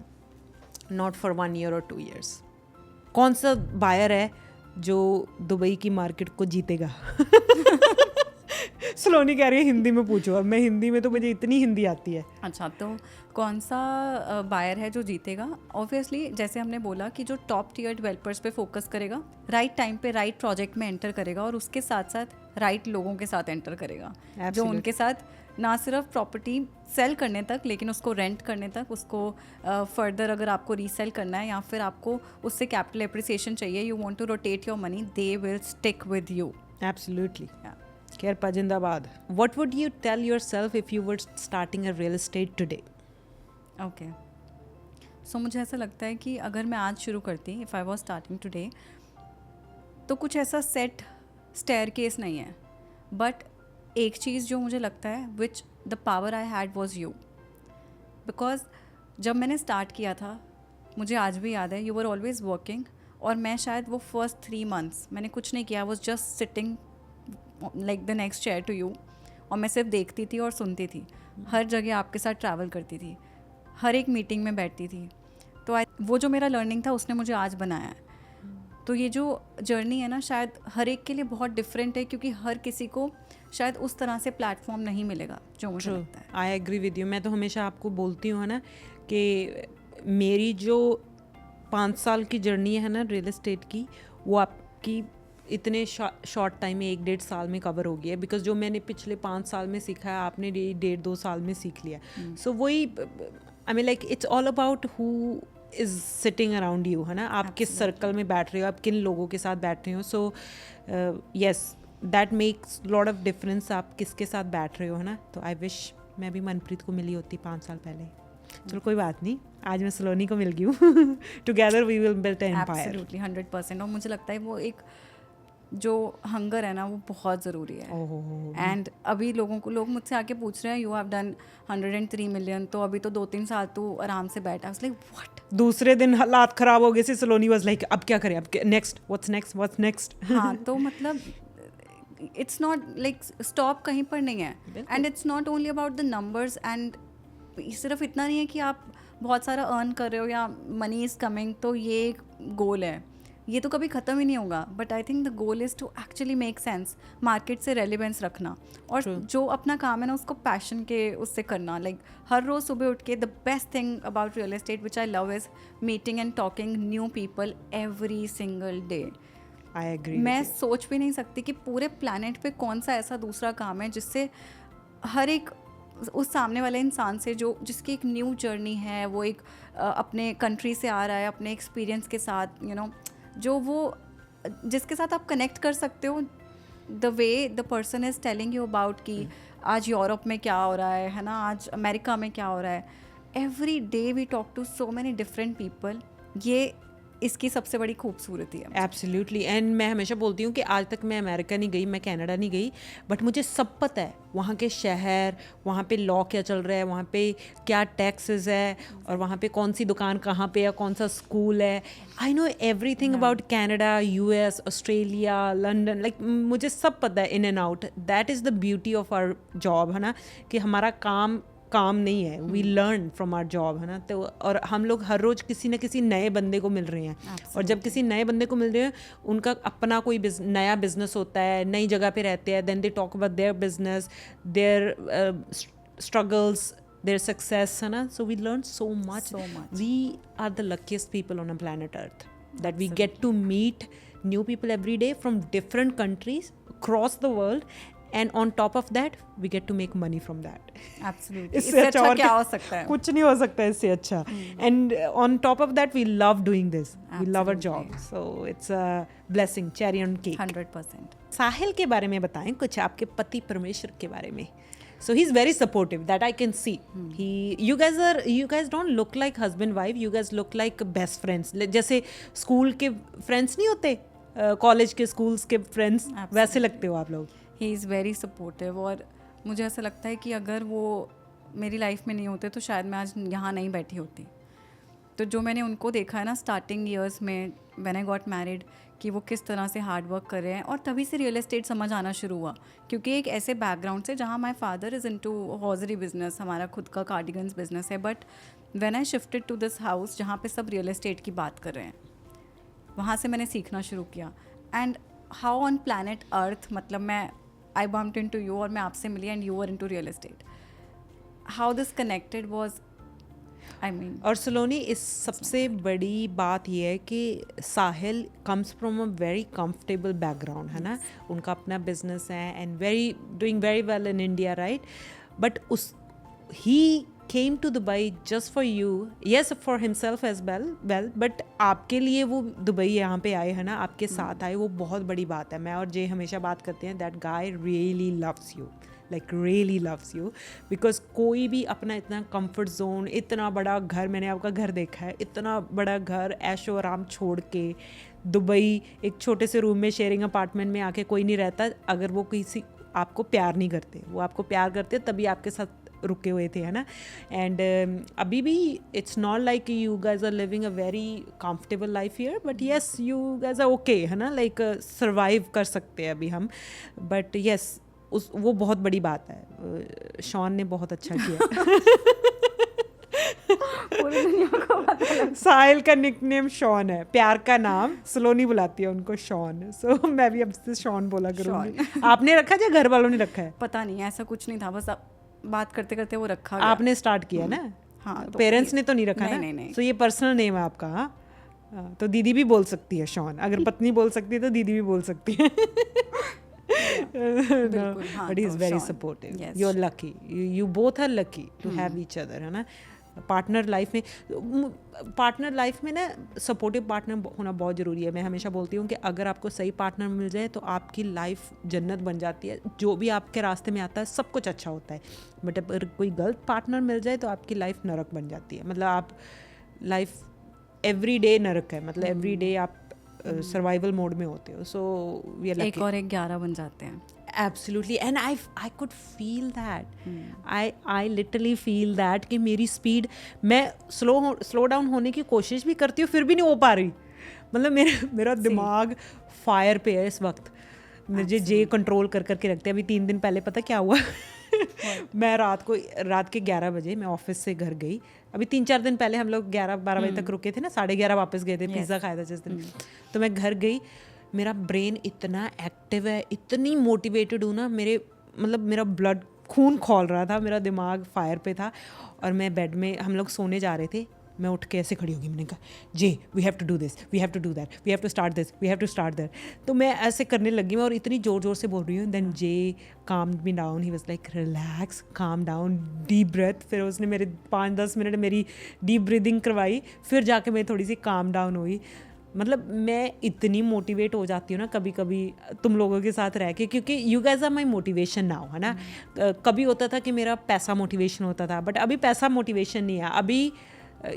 not for 1 year or 2 years. कौन सा buyer है जो Dubai की market को जीतेगा? सलोनी कह रही है हिंदी में पूछो. अब मैं हिंदी में, तो मुझे इतनी हिंदी आती है. अच्छा, तो कौन सा बायर है जो जीतेगा? ऑब्वियसली जैसे हमने बोला कि जो टॉप टियर डेवलपर्स पे फोकस करेगा, राइट टाइम पे राइट प्रोजेक्ट में एंटर करेगा, और उसके साथ साथ राइट लोगों के साथ एंटर करेगा. जो उनके साथ ना सिर्फ प्रॉपर्टी सेल करने तक, लेकिन उसको रेंट करने तक, उसको फर्दर अगर आपको रीसेल करना है या फिर आपको उससे कैपिटल एप्रिसिएशन चाहिए, you want to rotate your money, they will stick with you. Absolutely. Kirpa Jindabad. What would you tell yourself if you were starting a real estate today? Okay, so मुझे ऐसा लगता है कि अगर मैं आज शुरू करती, if I was starting today, तो कुछ ऐसा सेट स्टेयर केस नहीं है, बट एक चीज़ जो मुझे लगता है which the power I had was you, because जब मैंने स्टार्ट किया था, मुझे आज भी याद है, यू वर ऑलवेज वर्किंग, और मैं शायद वो फर्स्ट 3 months मैंने कुछ नहीं किया, I was just sitting like the next chair to you, और मैं सिर्फ देखती थी और सुनती थी, हर जगह आपके साथ ट्रैवल करती थी, हर एक मीटिंग में बैठती थी। तो वो जो मेरा लर्निंग था उसने मुझे आज बनाया है। तो ये जो जर्नी है ना, शायद हर एक के लिए बहुत डिफरेंट है, क्योंकि हर किसी को शायद उस तरह से प्लेटफॉर्म नहीं मिलेगा जो मुझे लगता है। I agree with you. मैं तो हमेशा आपको बोलती हूँ है ना कि मेरी जो 5 साल की जर्नी है ना रियल एस्टेट की, वो आपकी इतने शॉर्ट टाइम में 1-1.5 साल में कवर हो गया है, बिकॉज जो मैंने पिछले 5 साल में सीखा है आपने 1.5-2 साल में सीख लिया। सो वही I mean like it's all about who is sitting around you, है ना, आप किस सर्कल में बैठ रहे हो, आप किन लोगों के साथ बैठ रहे हो। So yes, that makes lot of difference, आप किसके साथ बैठ रहे हो, है ना। तो आई विश मैं भी मनप्रीत को मिली होती 5 साल पहले। चलो कोई बात नहीं, आज मैं सलोनी को मिल गई हूँ। Together we will build an empire. Absolutely 100%। और मुझे लगता है वो एक जो हंगर है ना, वो बहुत ज़रूरी है। एंड अभी लोग मुझसे आके पूछ रहे हैं, यू हैव डन 103 million, तो अभी तो 2-3 साल तो आराम से बैठा। Like what. दूसरे दिन हालात खराब हो गए से सलोनी वाज लाइक अब क्या करें, अब नेक्स्ट व्हाट्स नेक्स्ट। हाँ, तो मतलब इट्स नॉट लाइक स्टॉप कहीं पर नहीं है, and it's not only about the numbers, and सिर्फ इतना नहीं है कि आप बहुत सारा अर्न कर रहे हो या मनी इज़ कमिंग तो ये एक गोल है, ये तो कभी ख़त्म ही नहीं होगा। But I think the goal is to actually make sense, market से रेलिवेंस रखना, और जो अपना काम है ना उसको पैशन के उससे करना। लाइक हर रोज़ सुबह उठ के, the best thing about real estate which I love is meeting and talking new people every single day. I agree. मैं सोच भी नहीं सकती कि पूरे प्लैनेट पे कौन सा ऐसा दूसरा काम है जिससे हर एक उस सामने वाले इंसान से जिसकी एक न्यू जर्नी है, वो एक अपने कंट्री से आ रहा है अपने एक्सपीरियंस के साथ, यू नो, जो वो जिसके साथ आप कनेक्ट कर सकते हो, the way the person is telling you about कि आज यूरोप में क्या हो रहा है ना, आज अमेरिका में क्या हो रहा है। Every day we talk to so many different people. ये इसकी सबसे बड़ी खूबसूरती है। एब्सोल्युटली। एंड मैं हमेशा बोलती हूँ कि आज तक मैं अमेरिका नहीं गई, मैं कनाडा नहीं गई, बट मुझे सब पता है वहाँ के शहर, वहाँ पे लॉ क्या चल रहा है, वहाँ पे क्या टैक्सेस है, और वहाँ पे कौन सी दुकान कहाँ पे है, कौन सा स्कूल है। I know everything about Canada, US, Australia, London, like मुझे सब पता है in and out. That is the beauty of our job, है ना, कि हमारा काम नहीं है, we learn from our job, है ना। तो और हम लोग हर रोज़ किसी न किसी नए बंदे को मिल रहे हैं, और जब किसी नए बंदे को मिल रहे हैं, उनका अपना कोई नया बिजनेस होता है, नई जगह पे रहते हैं, then they talk about their business, their struggles, their success, है ना। So we learn so much. We are the luckiest people on a planet Earth, that we get to meet new people every day from different countries across the world, and on top of that we get to make money from that. Absolutely. इससे अच्छा क्या हो सकता है? कुछ नहीं हो सकता इससे अच्छा। And on top of that we love doing this. We love our job. So it's a blessing, cherry on cake. 100%. साहिल के बारे में बताएं कुछ, आपके पति परमेश्वर के बारे में। So he's very supportive, that I can see. You guys don't look like husband wife, you guys look like best friends. जैसे स्कूल के फ्रेंड्स नहीं होते, कॉलेज के स्कूल्स के फ्रेंड्स, वैसे लगते हो आप लोग। ही इज़ वेरी सपोर्टिव, और मुझे ऐसा लगता है कि अगर वो मेरी लाइफ में नहीं होते तो शायद मैं आज यहाँ नहीं बैठी होती। तो जो मैंने उनको देखा है ना स्टार्टिंग ईयर्स में, व्हेन आई गॉट मैरिड, कि वो किस तरह से हार्ड वर्क कर रहे हैं, और तभी से रियल एस्टेट समझ आना शुरू हुआ। क्योंकि एक ऐसे बैकग्राउंड से जहाँ my father is into hosiery business, हमारा खुद का कार्डिगन्स बिजनेस है, but when I shifted to this house जहाँ पे सब रियल एस्टेट की बात कर रहे हैं, वहाँ से मैंने सीखना शुरू किया। And how on planet earth, मतलब आई बम्प्ड इनटू यू, और मैं आपसे मिली and you were into real estate. How this connected was, I mean. और सलोनी, इस सबसे बड़ी बात यह है कि Sahil comes from a very comfortable background, है ना, उनका अपना बिजनेस है and doing very well in India, right. But he came to Dubai just for you, yes, for himself as well, but आपके लिए वो दुबई यहाँ पे आए, है ना, आपके साथ आए, वो बहुत बड़ी बात है। मैं और जय हमेशा बात करते हैं, that guy really loves you, like really loves you, because कोई भी अपना इतना comfort zone, इतना बड़ा घर, मैंने आपका घर देखा है, इतना बड़ा घर ऐशो आराम छोड़ के दुबई एक छोटे से रूम में शेयरिंग अपार्टमेंट में आके कोई नहीं रहता अगर वो किसी आपको प्यार नहीं करते. वो आपको प्यार करते तभी आपके साथ रुके हुए थे, है ना. एंड अभी भी it's not like you guys are living a very comfortable life here, but yes you guys are okay, है ना, लाइक सर्वाइव कर सकते हैं अभी हम. बट येस वो बहुत बड़ी बात है. शॉन ने बहुत अच्छा किया. पूरी दुनिया को पता लग साहिल का निकनेम शॉन है, प्यार का नाम. सलोनी बुलाती है उनको शॉन, सो मैं भी अब से शॉन बोला करूँगी. आपने रखा या घर वालों ने रखा है? पता नहीं, ऐसा कुछ नहीं था, बस बात करते करते वो रखा गया. आपने स्टार्ट किया ना? हाँ, तो पेरेंट्स ने तो नहीं रखा ना? नहीं. तो ये पर्सनल नेम है आपका. हाँ, तो दीदी भी बोल सकती है शॉन. अगर पत्नी बोल सकती है तो दीदी भी बोल सकती है. But he is very supportive. You are lucky, you both are lucky to have each other, है ना. पार्टनर लाइफ में ना सपोर्टिव पार्टनर होना बहुत ज़रूरी है. मैं हमेशा बोलती हूँ कि अगर आपको सही पार्टनर मिल जाए तो आपकी लाइफ जन्नत बन जाती है. जो भी आपके रास्ते में आता है सब कुछ अच्छा होता है. बट अगर कोई गलत पार्टनर मिल जाए तो आपकी लाइफ नरक बन जाती है. मतलब आप लाइफ एवरी डे नरक है. मतलब एवरी डे आप सर्वाइवल मोड में होते हो. So we are lucky. एक और एक 11 बन जाते हैं. Absolutely, and I could feel that. I literally feel that कि मेरी स्पीड, मैं स्लो डाउन होने की कोशिश भी करती हूँ फिर भी नहीं हो पा रही. मतलब मेरा दिमाग फायर पे है इस वक्त. मुझे जे कंट्रोल कर करके रखते हैं. अभी 3 दिन पहले पता क्या हुआ? मैं रात के 11 बजे मैं ऑफिस से घर गई. अभी 3-4 दिन पहले हम लोग 11-12 बजे तक रुके थे ना, 11:30 वापस गए थे. पिज़्ज़ा खाया था जिस दिन. तो मैं घर गई, मेरा ब्रेन इतना एक्टिव है, इतनी मोटिवेटेड हूँ ना. मेरा ब्लड खून खौल रहा था, मेरा दिमाग फायर पे था. और मैं बेड में, हम लोग सोने जा रहे थे, मैं उठ के ऐसे खड़ी होगी. मैंने कहा जे we have to do this, we have to do that, we have to start this, we have to start that. तो मैं ऐसे करने लगी मैं, और इतनी ज़ोर से बोल रही हूँ. Then J calmed me down. He was like relax, calm down, deep breath. फिर उसने मेरे 5-10 मिनट मेरी डीप ब्रीदिंग करवाई. फिर जाके मैं थोड़ी सी काम डाउन हुई. मतलब मैं इतनी मोटिवेट हो जाती हूँ ना कभी कभी तुम लोगों के साथ रह के, क्योंकि you guys are my motivation now, है ना. कभी होता था कि मेरा पैसा मोटिवेशन होता था, बट अभी पैसा मोटिवेशन नहीं है. अभी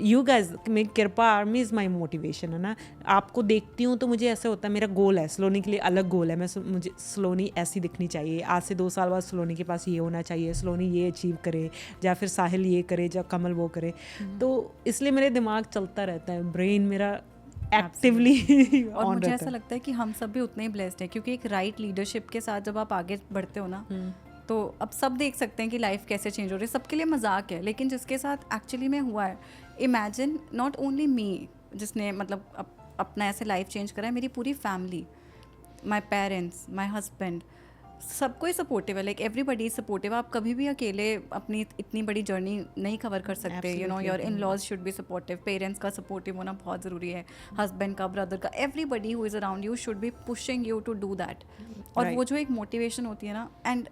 यू गाइज, मेरी कृपा आर्मी इज़ माई मोटिवेशन, है ना. आपको देखती हूँ तो मुझे ऐसा होता है, मेरा गोल है सलोनी के लिए अलग गोल है. मुझे सलोनी ऐसी दिखनी चाहिए. आज से 2 साल बाद सलोनी के पास ये होना चाहिए, सलोनी ये अचीव करे, या फिर साहिल ये करे, या कमल वो करे. तो इसलिए मेरे दिमाग चलता रहता है, ब्रेन मेरा एक्टिवली. और मुझे ऐसा लगता है कि हम सब भी उतने ही ब्लेस्ड हैं, क्योंकि एक राइट लीडरशिप के साथ जब आप आगे बढ़ते हो ना, तो अब सब देख सकते हैं कि लाइफ कैसे चेंज हो रही है. सबके लिए मजाक है, लेकिन जिसके साथ एक्चुअली में हुआ है, इमेजिन नॉट ओनली मी जिसने मतलब अपना ऐसे लाइफ चेंज करा है, मेरी पूरी family, my parents, my husband, सबको ही सपोर्टिव है. Like everybody is supportive. आप कभी भी अकेले अपनी इतनी बड़ी जर्नी नहीं कवर कर सकते. You know, your in laws should be supportive. Parents का सपोर्टिव होना बहुत ज़रूरी है. हस्बैंड का, ब्रदर का, everybody who is around you should be pushing you to do that. और वो जो एक मोटिवेशन होती है ना, एंड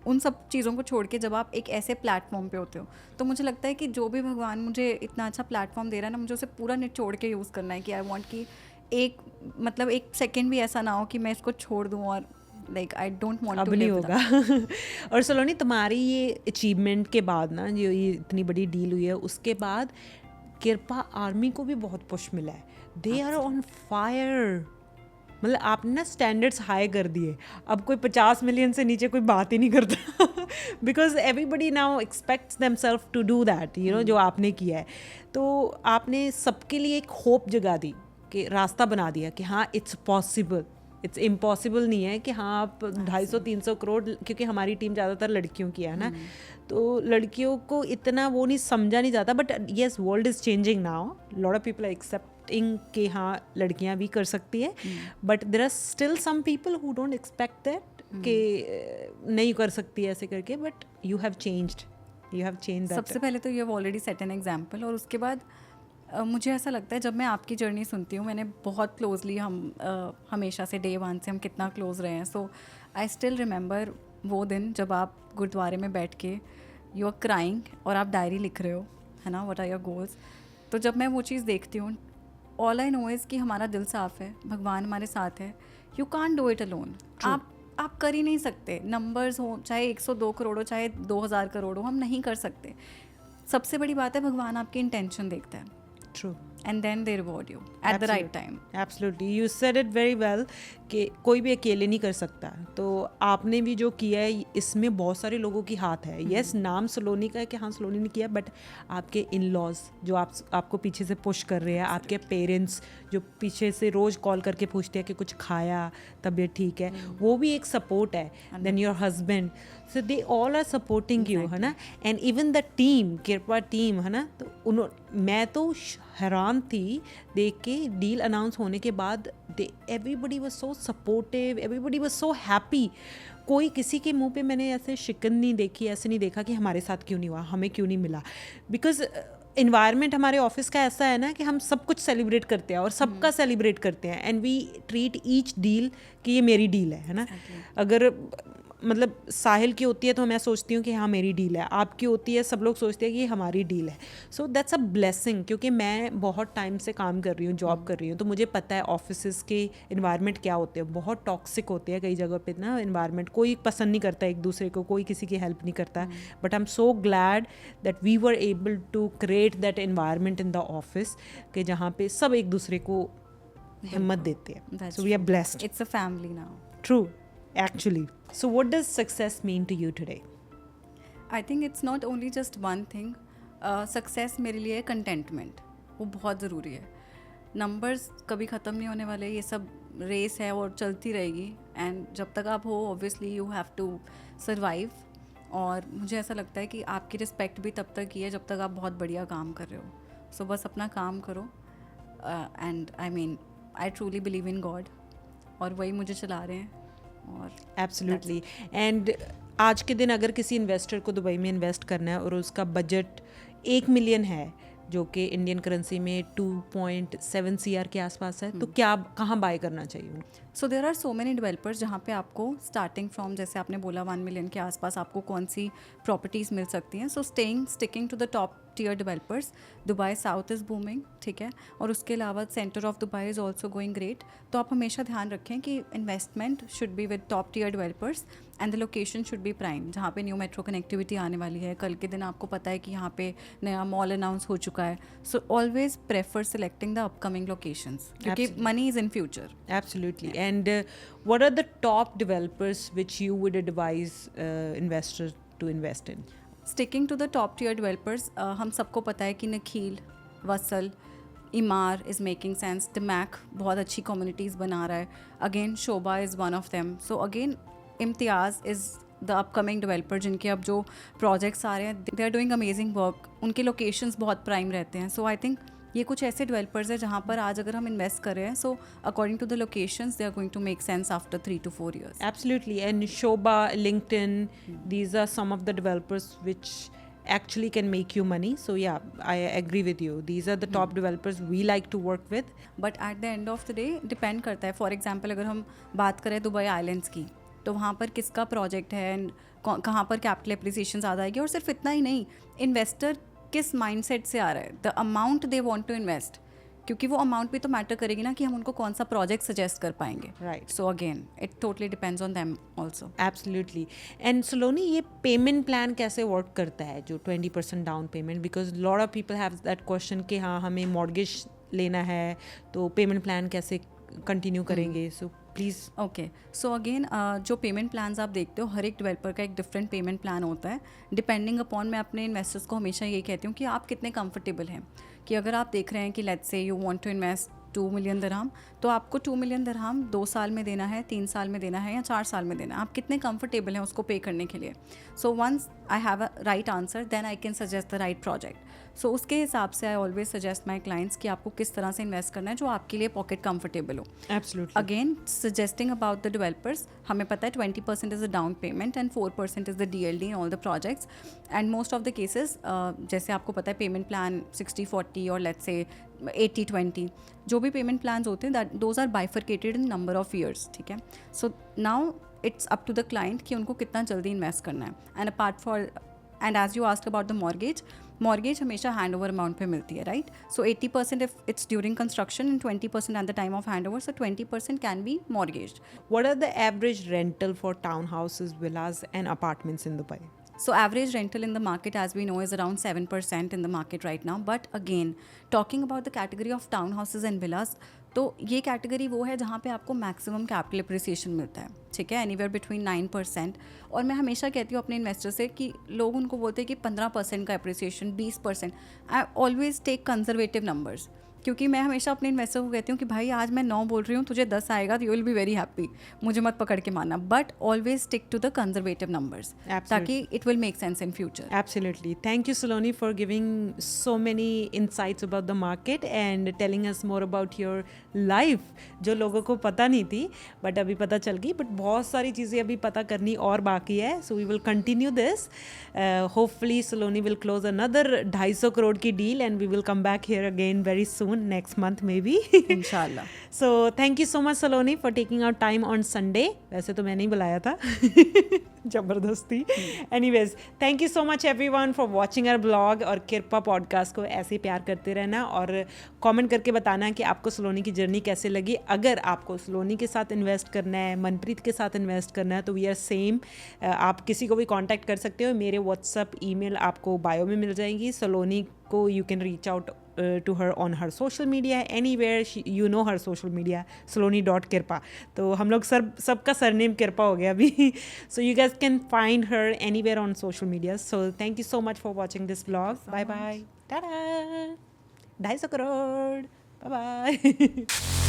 उन सब चीज़ों को छोड़ के जब आप एक ऐसे प्लेटफॉर्म पे होते हो, तो मुझे लगता है कि जो भी भगवान मुझे इतना अच्छा प्लेटफॉर्म दे रहा है ना, मुझे उसे पूरा निचोड़ के यूज़ करना है. कि आई वांट कि एक सेकंड भी ऐसा ना हो कि मैं इसको छोड़ दूँ और like I don't want to नहीं होगा. और सलोनी, तुम्हारी ये अचीवमेंट के बाद ना, जो ये इतनी बड़ी डील हुई है, उसके बाद कृपा आर्मी को भी बहुत पुश मिला है. They are on fire. मतलब आपने ना स्टैंडर्ड्स हाई कर दिए. अब कोई 50 मिलियन से नीचे कोई बात ही नहीं करता. Because everybody now expects themselves to do that, you know, जो आपने किया है. तो आपने सबके लिए एक होप जगा दी, कि रास्ता बना दिया कि हाँ इट्स पॉसिबल. इट्स इम्पॉसिबल नहीं है कि हाँ आप 250-300 करोड़, क्योंकि हमारी टीम ज़्यादातर लड़कियों की है ना, तो लड़कियों को इतना वो नहीं समझा नहीं जाता. But yes, world is changing now. Lot of people are accepting कि हाँ लड़कियाँ भी कर सकती है. But there are still some people who don't expect that, कि नहीं कर सकती ऐसे करके. But you have changed that. सबसे पहले तो you have already set an example. और उसके बाद मुझे ऐसा लगता है, जब मैं आपकी जर्नी सुनती हूँ, मैंने बहुत क्लोजली, हमेशा से डे 1 से हम कितना क्लोज रहे हैं. सो आई स्टिल रिमेंबर वो दिन जब आप गुरुद्वारे में बैठ के यू आर क्राइंग और आप डायरी लिख रहे हो, है ना, व्हाट आर योर गोल्स. तो जब मैं वो चीज़ देखती हूँ, ऑल आई नो इज़ कि हमारा दिल साफ़ है, भगवान हमारे साथ है. You can't do it alone. आप आप कर ही नहीं सकते. नंबर्स हो चाहे 102 करोड़ हो चाहे 2000 करोड़ हो, हम नहीं कर सकते. सबसे बड़ी बात है भगवान आपकी इंटेंशन देखता है. True. And then they reward you at the right time. Absolutely, you said it very well कि कोई भी अकेले नहीं कर सकता. तो आपने भी जो किया है इसमें बहुत सारे लोगों की हाथ है. यस, नाम सलोनी का है कि हाँ सलोनी ने किया, बट आपके इन लॉज जो आपको पीछे से पुश कर रहे हैं, आपके पेरेंट्स जो पीछे से रोज़ कॉल करके पूछते हैं कि कुछ खाया, तबीयत ठीक है, वो भी एक सपोर्ट है. Then your husband, so they all are supporting you, है ना. And even the team, Kripa team, है ना. तो मैं तो हैरान थी देख के डील अनाउंस होने के बाद. Everybody was so supportive, everybody was so happy. कोई किसी के मुंह पे मैंने ऐसे शिकन नहीं देखी, ऐसे नहीं देखा कि हमारे साथ क्यों नहीं हुआ, हमें क्यों नहीं मिला. बिकॉज इन्वायरमेंट हमारे ऑफिस का ऐसा है ना कि हम सब कुछ सेलिब्रेट करते हैं और सबका सेलिब्रेट करते हैं. And we treat each deal कि ये मेरी डील है ना. अगर मतलब साहिल की होती है तो मैं सोचती हूँ कि हाँ मेरी डील है, आपकी होती है सब लोग सोचते हैं कि ये हमारी डील है. सो दैट्स अ ब्लेसिंग, क्योंकि मैं बहुत टाइम से काम कर रही हूँ, जॉब कर रही हूँ, तो मुझे पता है ऑफिस के इन्वायरमेंट क्या होते हैं. बहुत टॉक्सिक होते हैं कई जगह पे ना इन्वायरमेंट. कोई पसंद नहीं करता एक दूसरे को, कोई किसी की हेल्प नहीं करता. But I am so glad that we were able to create that environment in the office कि जहाँ पे सब एक दूसरे को हिम्मत देते हैं. So we are blessed. It's a family now. True, actually. So what does success mean to you today? I think it's not only just one thing. Success मेरे लिए कंटेंटमेंट, वो बहुत ज़रूरी है. नंबर्स कभी ख़त्म नहीं होने वाले, ये सब रेस है और चलती रहेगी. एंड जब तक आप हो obviously you have to survive. और मुझे ऐसा लगता है कि आपकी रिस्पेक्ट भी तब तक ही है जब तक आप बहुत बढ़िया काम कर रहे हो. सो बस अपना काम करो. And I mean I truly believe in God, और वही मुझे चला रहे हैं. और एब्सोल्युटली. एंड आज के दिन अगर किसी इन्वेस्टर को दुबई में इन्वेस्ट करना है और उसका बजट 1 मिलियन है, जो कि इंडियन करेंसी में 2.7 CR के आसपास है, तो क्या कहाँ बाय करना चाहिए? So there are so many developers जहाँ पे आपको स्टार्टिंग फ्रॉम, जैसे आपने बोला 1 मिलियन के आसपास आपको कौन सी प्रॉपर्टीज़ मिल सकती हैं. So sticking to the top tier developers. Dubai South is booming, ठीक है, और उसके अलावा centre of Dubai is also going great. तो आप हमेशा ध्यान रखें कि investment should be with top tier developers and the location should be prime, जहाँ पे न्यू मेट्रो कनेक्टिविटी आने वाली है. कल के दिन आपको पता है कि यहाँ पे नया मॉल अनाउंस हो चुका है. So always prefer selecting the upcoming locations, क्योंकि money is in future. Absolutely. And what are the top developers which you would advise investors to invest in? Sticking to the top tier developers, हम सबको पता है कि Nakheel, Wasl, Emaar is making sense. Damac बहुत अच्छी communities बना रहा है. Again Sobha is one of them. So again Imtiaz is the upcoming developer, जिनके अब जो प्रोजेक्ट्स आ रहे हैं they are doing amazing work. उनके लोकेशंस बहुत प्राइम रहते हैं. सो आई थिंक ये कुछ ऐसे डेवलपर्स हैं जहाँ पर आज अगर हम इन्वेस्ट कर रहे हैं, so according to the locations they are going to make sense after 3 to 4 years. Absolutely. And Shobha, LinkedIn, these are some of the developers which actually can make you money. So yeah, I agree with you. These are the top developers we like to work with. But at the end of the day depend करता है. For example अगर हम बात करें Dubai islands की, तो वहाँ पर किसका प्रोजेक्ट है एंड कहाँ पर कैपिटल एप्रिसिएशन ज़्यादा आएगी. और सिर्फ इतना ही नहीं, इन्वेस्टर किस माइंडसेट से आ रहा है, the amount they want to invest, क्योंकि वो अमाउंट भी तो मैटर करेगी ना कि हम उनको कौन सा प्रोजेक्ट सजेस्ट कर पाएंगे. Right. So again it totally depends on them also. Absolutely. And Saloni, ये पेमेंट प्लान कैसे वर्क करता है, जो 20% down payment? Because lot of people have that question कि हाँ हमें मॉर्गेज लेना है, तो पेमेंट प्लान कैसे कंटिन्यू करेंगे? So please. Okay, so again जो पेमेंट प्लान्स आप देखते हो, हर एक डेवलपर का एक डिफरेंट पेमेंट प्लान होता है डिपेंडिंग अपॉन. मैं अपने इन्वेस्टर्स को हमेशा यही कहती हूँ कि आप कितने कंफर्टेबल हैं. कि अगर आप देख रहे हैं कि let's say you want to invest 2 million dirham, तो आपको 2 मिलियन दिरहम 2 साल में देना है, 3 साल में देना है या 4 साल में देना है. आप कितने कंफर्टेबल हैं उसको पे करने के लिए. So once I have a right answer then I can suggest the right project. So उसके हिसाब से I always suggest my clients कि आपको किस तरह से इन्वेस्ट करना है जो आपके लिए पॉकेट कंफर्टेबल हो. Absolutely. Again suggesting about the developers, हमें पता है 20% is the down payment and 4% is the DLD in all the projects. And most of the cases जैसे आपको पता है पेमेंट प्लान 60-40 और लेट्स से 80-20, जो भी पेमेंट प्लान्स होते हैं that those are bifurcated in number of years. ठीक है, so now it's up to the client कि उनको कितना जल्दी इन्वेस्ट करना है. And as you asked about the mortgage हमेशा हैंड ओवर अमाउंट पे मिलती है, right? So 80% if it's during construction and 20% at the time of hand over, so 20% can be mortgage. What are the average rental for townhouses, villas, and apartments in Dubai? So average rental in the market, as we know, is around 7% in the market right now. But again, talking about the category of townhouses and villas, तो ये category वो है जहाँ पे आपको maximum capital appreciation मिलता है, ठीक है, एनीवेयर बिटवीन 9%. और मैं हमेशा कहती हूँ अपने इन्वेस्टर से कि लोग उनको बोलते हैं कि 15% का appreciation, 20%. I always take conservative numbers, क्योंकि मैं हमेशा अपने इन्वेस्टर को कहती हूँ कि भाई आज मैं 9 बोल रही हूँ, तुझे 10 आएगा तो you will be very happy, मुझे मत पकड़ के मानना, but always stick to the conservative numbers ताकि it will make sense in future. Absolutely. Thank you, Saloni, for giving so many insights about the market and telling us more about your life, जो लोगों को पता नहीं थी but अभी पता चल गई. बट बहुत सारी चीज़ें अभी पता करनी और बाकी है. So we will continue this. Hopefully Saloni will close another 250 crore की deal and we will come back here again very soon, next month maybe. इंशाल्लाह. So thank you so much, Saloni, for taking out time on Sunday. वैसे तो मैंने ही बुलाया था. जबरदस्ती. Anyways, thank you so much everyone for watching our blog और किरपा podcast को ऐसे ही प्यार करते रहना और कमेंट करके बताना कि आपको सलोनी की जर्नी कैसे लगी. अगर आपको सलोनी के साथ इन्वेस्ट करना है, मनप्रीत के साथ इन्वेस्ट करना है तो वी आर सेम. आप किसी को भी कांटेक्ट कर सकते हो. मेरे व्हाट्सअप ईमेल आपको बायो में मिल जाएंगी. सलोनी को you can reach out to her on her social media anywhere. You know her social media, saloni.kirpa. तो हम लोग सबका सरनेम किरपा हो गया अभी. So you guys can find her anywhere on social media. So thank you so much for watching this vlog. Bye bye. Ta-da. 250 crore. Bye bye.